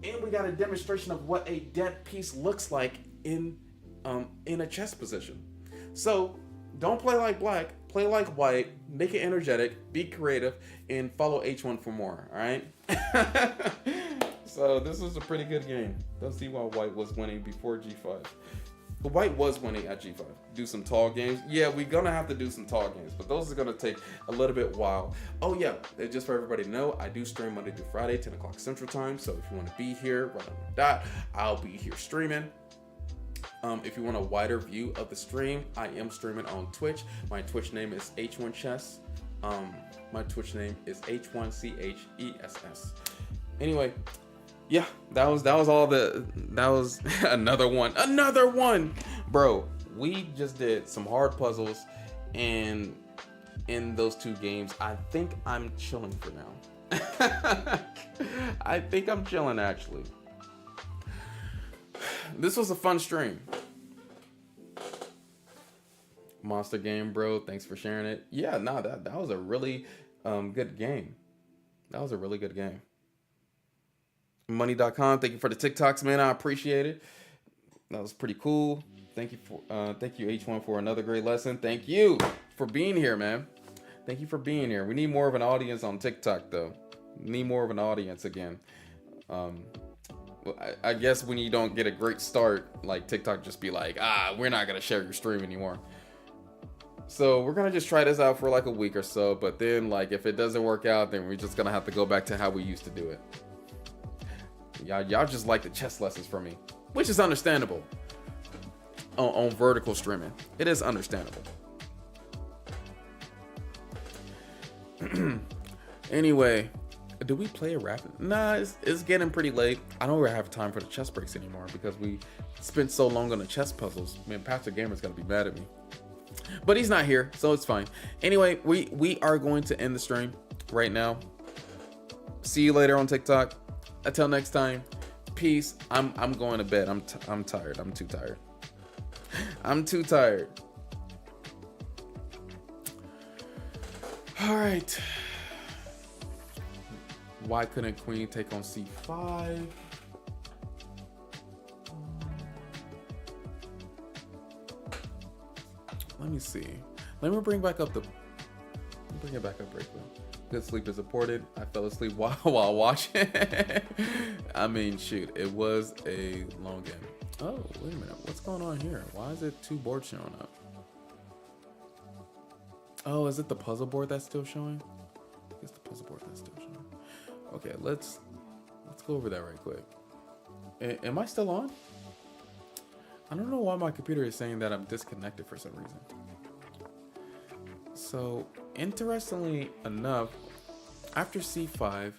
A: And we got a demonstration of what a dead piece looks like in a chess position. So don't play like black, play like white, make it energetic, be creative, and follow H1 for more, all right? So this was a pretty good game. Don't see why white was winning before G5. The white was winning at G5. Do some tall games. Yeah, we're gonna have to do some tall games, but those are gonna take a little bit while. Oh yeah, and just for everybody to know, I do stream Monday through Friday, 10 o'clock Central Time. So if you wanna be here right on the dot, I'll be here streaming. If you want a wider view of the stream, I am streaming on Twitch. My Twitch name is H1Chess. My Twitch name is H1CHESS. Anyway, yeah, that was another one, bro. We just did some hard puzzles, and in those 2 games, I think I'm chilling for now. I think I'm chilling, actually. This was a fun stream. Monster game, bro. Thanks for sharing it. Yeah, no, that was a really good game. That was a really good game. Money.com. Thank you for the TikToks, man. I appreciate it. That was pretty cool. Thank you H1 for another great lesson. Thank you for being here, man. Thank you for being here. We need more of an audience on TikTok, though. Need more of an audience again. I guess when you don't get a great start, like TikTok just be like, we're not gonna share your stream anymore. So we're gonna just try this out for like a week or so, but then like if it doesn't work out, then we're just gonna have to go back to how we used to do it. Y'all just like the chess lessons from me, which is understandable. On vertical streaming, it is understandable. Anyway, do we play a rapid? Nah, it's getting pretty late. I don't really have time for the chess breaks anymore because we spent so long on the chess puzzles. Man, Pastor Gamer's gonna be mad at me. But he's not here, so it's fine. Anyway, we are going to end the stream right now. See you later on TikTok. Until next time, peace. I'm going to bed. I'm tired. I'm too tired. I'm too tired. All right. Why couldn't Queen take on C5? Let me see. Let me bring it back up right quick. Good sleep is important. I fell asleep while watching. I mean, shoot, it was a long game. Oh, wait a minute. What's going on here? Why is it 2 boards showing up? Oh, is it the puzzle board that's still showing? It's the puzzle board that's still showing. Okay, let's go over that right quick. Am I still on? I don't know why my computer is saying that I'm disconnected for some reason. So, interestingly enough, after c5,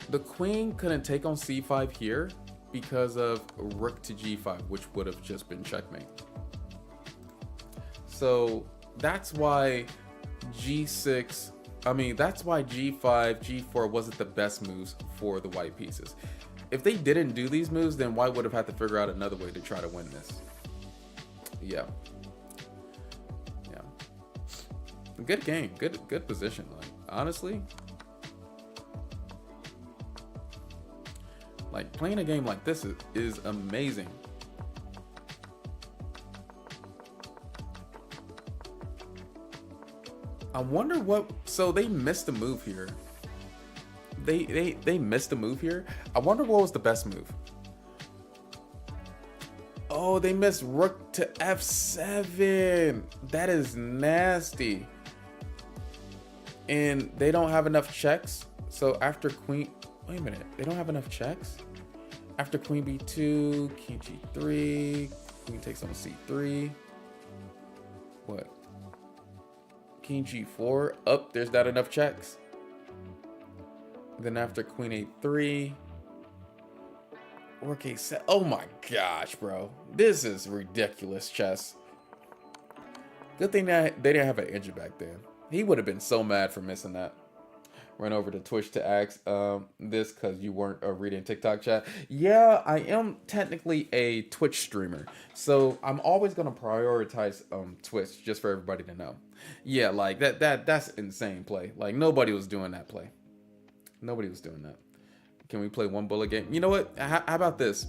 A: the queen couldn't take on c5 here because of rook to g5, which would have just been checkmate. So that's why that's why g5, g4 wasn't the best moves for the white pieces. If they didn't do these moves, then white would have had to figure out another way to try to win this. Yeah. Good game, good position. Like, honestly, like playing a game like this is amazing. I wonder what. So they missed a move here. They missed a move here. I wonder what was the best move. Oh, they missed rook to f7. That is nasty. And they don't have enough checks. So after queen, wait a minute, they don't have enough checks. After queen b2, king g3, queen takes on c3. What? King g4. Up, there's not enough checks. Then after queen a3, rook a7. Oh my gosh, bro, this is ridiculous chess. Good thing that they didn't have an engine back then. He would have been so mad for missing that. Run over to Twitch to ask this because you weren't reading TikTok chat. Yeah, I am technically a Twitch streamer, so I'm always gonna prioritize Twitch just for everybody to know. Yeah, like that's insane play. Like nobody was doing that play. Nobody was doing that. Can we play one bullet game? You know what? How about this,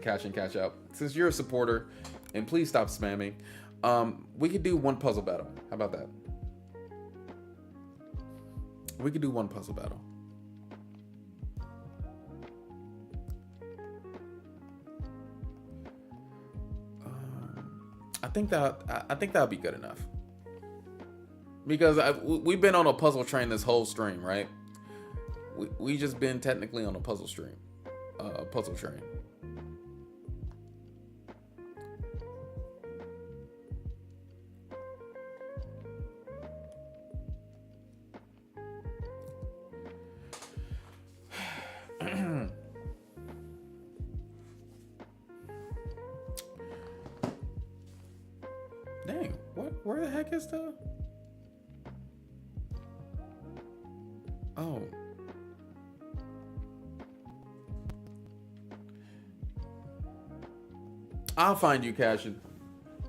A: Cash in, Cash out? Since you're a supporter, and please stop spamming. We could do one puzzle battle. How about that? We could do one puzzle battle. I think that'll be good enough. Because we've been on a puzzle train this whole stream, right? We just been technically on a puzzle stream, puzzle train. Where the heck is the? Oh. I'll find you, Cashin.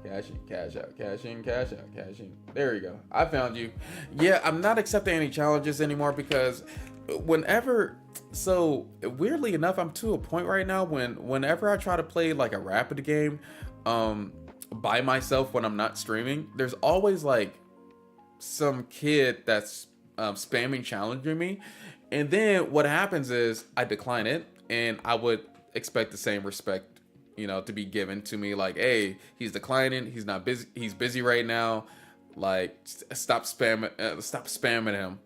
A: Cash in, cash out, cash in, cash out, cash in. There you go. I found you. Yeah, I'm not accepting any challenges anymore because whenever, so weirdly enough, I'm to a point right now whenever I try to play like a rapid game by myself when I'm not streaming, there's always like some kid that's spamming challenging me. And then what happens is I decline it, and I would expect the same respect, you know, to be given to me. Like, hey, he's declining. He's not busy. He's busy right now. Like, stop spamming him.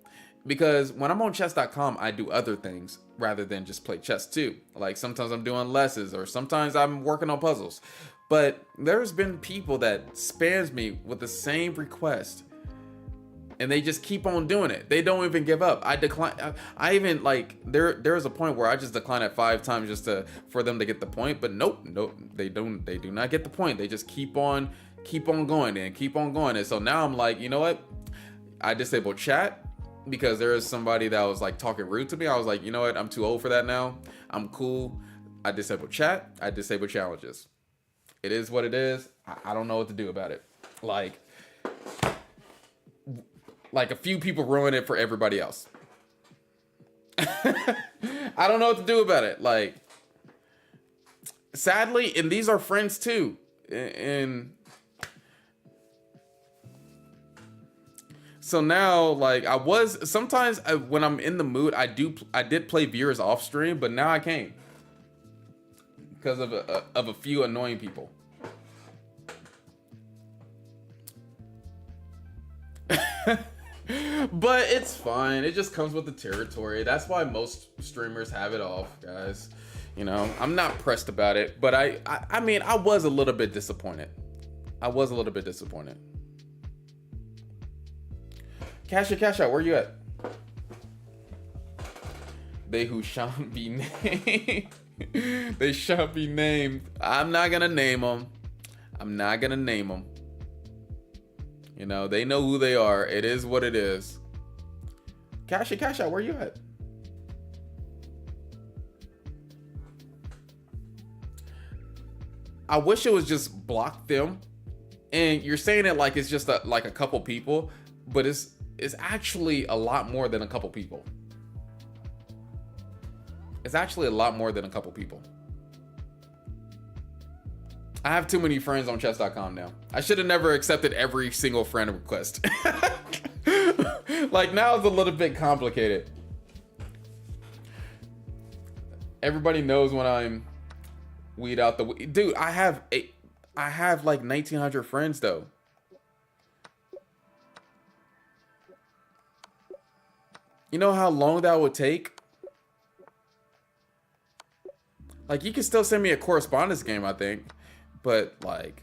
A: Because when I'm on chess.com, I do other things rather than just play chess too. Like sometimes I'm doing lessons or sometimes I'm working on puzzles. But there's been people that spams me with the same request, and they just keep on doing it. They don't even give up. I decline. I even like there was a point where I just declined it 5 times just for them to get the point. But nope, they do not get the point. They just keep on going and keep on going. And so now I'm like, you know what? I disabled chat because there is somebody that was like talking rude to me. I was like, you know what? I'm too old for that now. I'm cool. I disabled chat. I disabled challenges. It is what it is. I don't know what to do about it. Like a few people ruin it for everybody else. I don't know what to do about it. Like, sadly, and these are friends too. And so now, like, sometimes when I'm in the mood, I did play viewers off stream, but now I can't because of a few annoying people. But it's fine. It just comes with the territory. That's why most streamers have it off, guys. You know, I'm not pressed about it, but I mean, I was a little bit disappointed. Cash out, where you at? They who shan't be named. They shan't be named. I'm not gonna name them. You know, they know who they are. It is what it is. Cash out, where you at? I wish it was just block them. And you're saying it like it's just like a couple people, but it's actually a lot more than a couple people. It's actually a lot more than a couple people. I have too many friends on chess.com now. I should have never accepted every single friend request. Like, now it's a little bit complicated. Everybody knows when I'm weed out the dude. I have like 1,900 friends though. You know how long that would take? Like, you can still send me a correspondence game, I think. But like,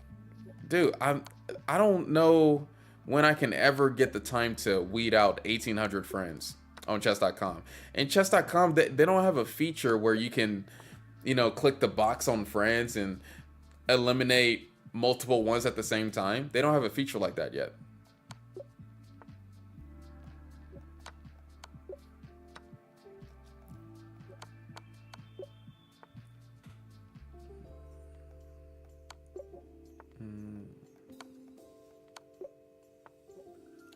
A: dude, I don't know when I can ever get the time to weed out 1,800 friends on chess.com. And chess.com, they don't have a feature where you can, you know, click the box on friends and eliminate multiple ones at the same time. They don't have a feature like that yet.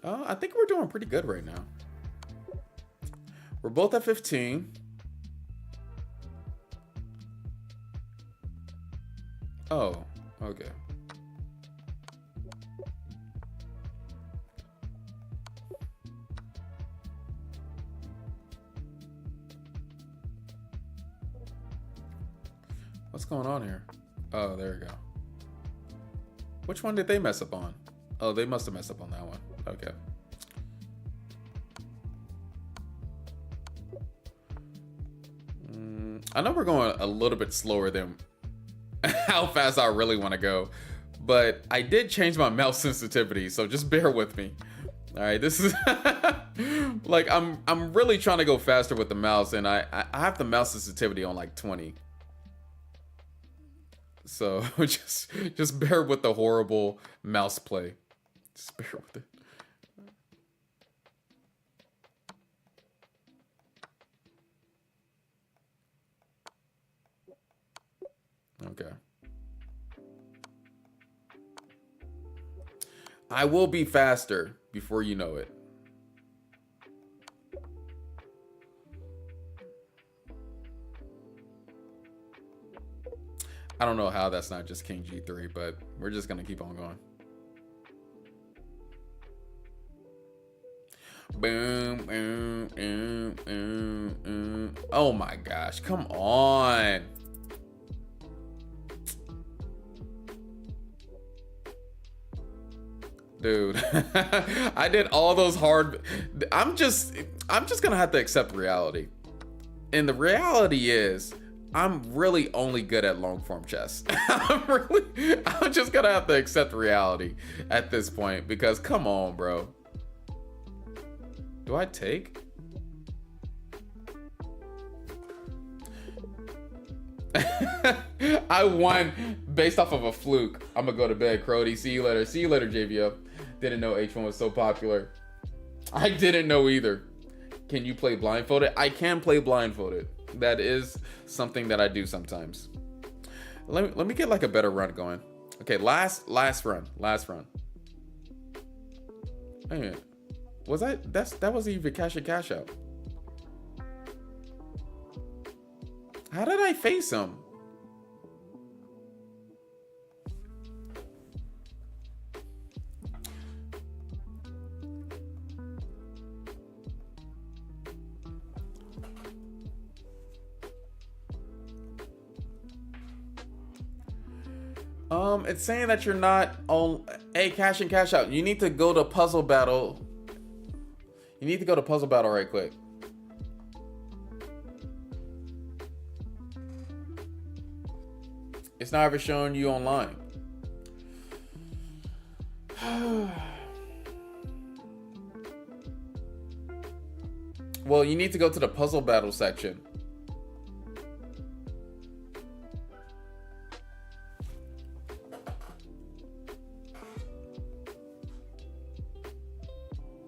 A: I think we're doing pretty good right now. We're both at 15. Oh, okay. What's going on here? Oh, there we go. Which one did they mess up on? Oh, they must have messed up on that one. Okay. I know we're going a little bit slower than how fast I really want to go, but I did change my mouse sensitivity, so just bear with me. All right, this is like I'm really trying to go faster with the mouse, and I have the mouse sensitivity on like 20. So just bear with the horrible mouse play. Just bear with it. Okay. I will be faster before you know it. I don't know how that's not just King G3, but we're just gonna keep on going. Boom, boom, boom, boom, boom. Oh my gosh, come on. Dude, I did all those hard. I'm just gonna have to accept reality. And the reality is, I'm really only good at long form chess. I'm just gonna have to accept reality at this point because come on, bro. Do I take? I won based off of a fluke. I'm gonna go to bed, Crody. See you later. See you later, JVO. Didn't know H1 was so popular. I didn't know either. Can you play blindfolded? I can play blindfolded. That is something that I do sometimes. Let me get like a better run going. Okay, last run. Wait a minute. That wasn't even cash in, cash out. How did I face him? It's saying that you're not on a cash in, cash out. You need to go to puzzle battle. You need to go to puzzle battle right quick. It's not ever showing you online. Well, you need to go to the puzzle battle section.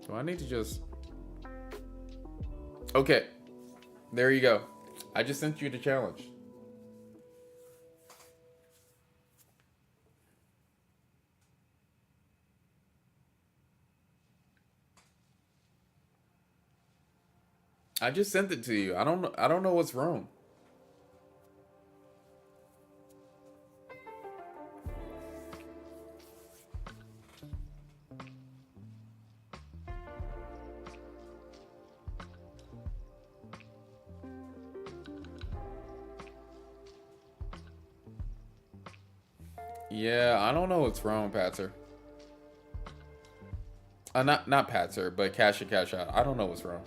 A: Do I need to just... Okay. There you go. I just sent you the challenge. I just sent it to you. I don't know what's wrong. Yeah, I don't know what's wrong, Patzer. Not Patzer, but cash in, cash out. I don't know what's wrong.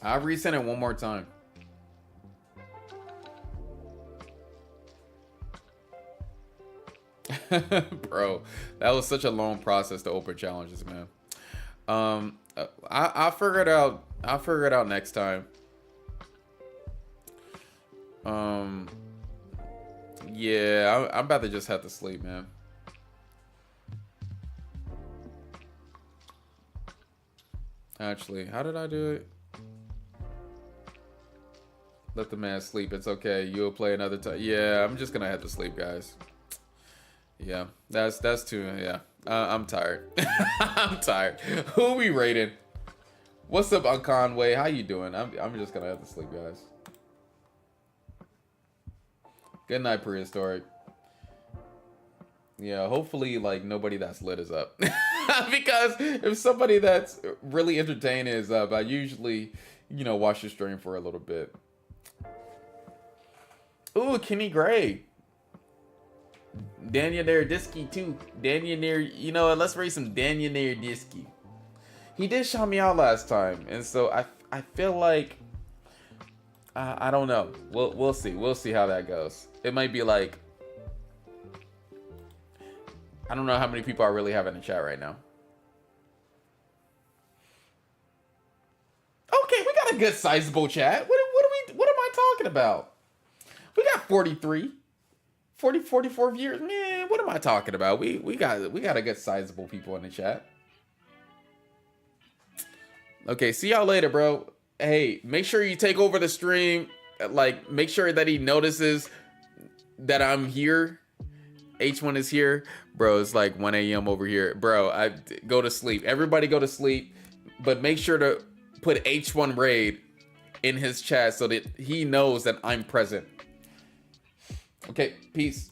A: I'll resend it one more time. Bro, that was such a long process to open challenges, man. I'll figure it out. I'll figure it out next time. Yeah, I'm about to just have to sleep, man. Actually, how did I do it? Let the man sleep. It's okay. You'll play another time. Yeah, I'm just gonna have to sleep, guys. Yeah, that's too. Yeah, I'm tired. I'm tired. Who are we rating? What's up, Conway? How you doing? I'm just gonna have to sleep, guys. Good night, prehistoric. Yeah, hopefully, like, nobody that's lit is up. Because if somebody that's really entertaining is up, I usually, you know, watch the stream for a little bit. Ooh, Kenny Gray. Daniel Narodisky too. Daniel, you know what? Let's raise some Daniel Narodisky. He did shout me out last time, and so I feel like I don't know. We'll see. We'll see how that goes. It might be like I don't know how many people I really have in the chat right now. Okay, we got a good sizable chat. What am I talking about? We got 44 viewers. Man, what am I talking about? We got a good sizable people in the chat. Okay, see y'all later, bro. Hey, make sure you take over the stream. Like, make sure that he notices that I'm here. H1 is here. Bro, it's like 1 a.m. over here. Bro, I go to sleep. Everybody go to sleep. But make sure to put H1 Raid in his chat so that he knows that I'm present. Okay, peace.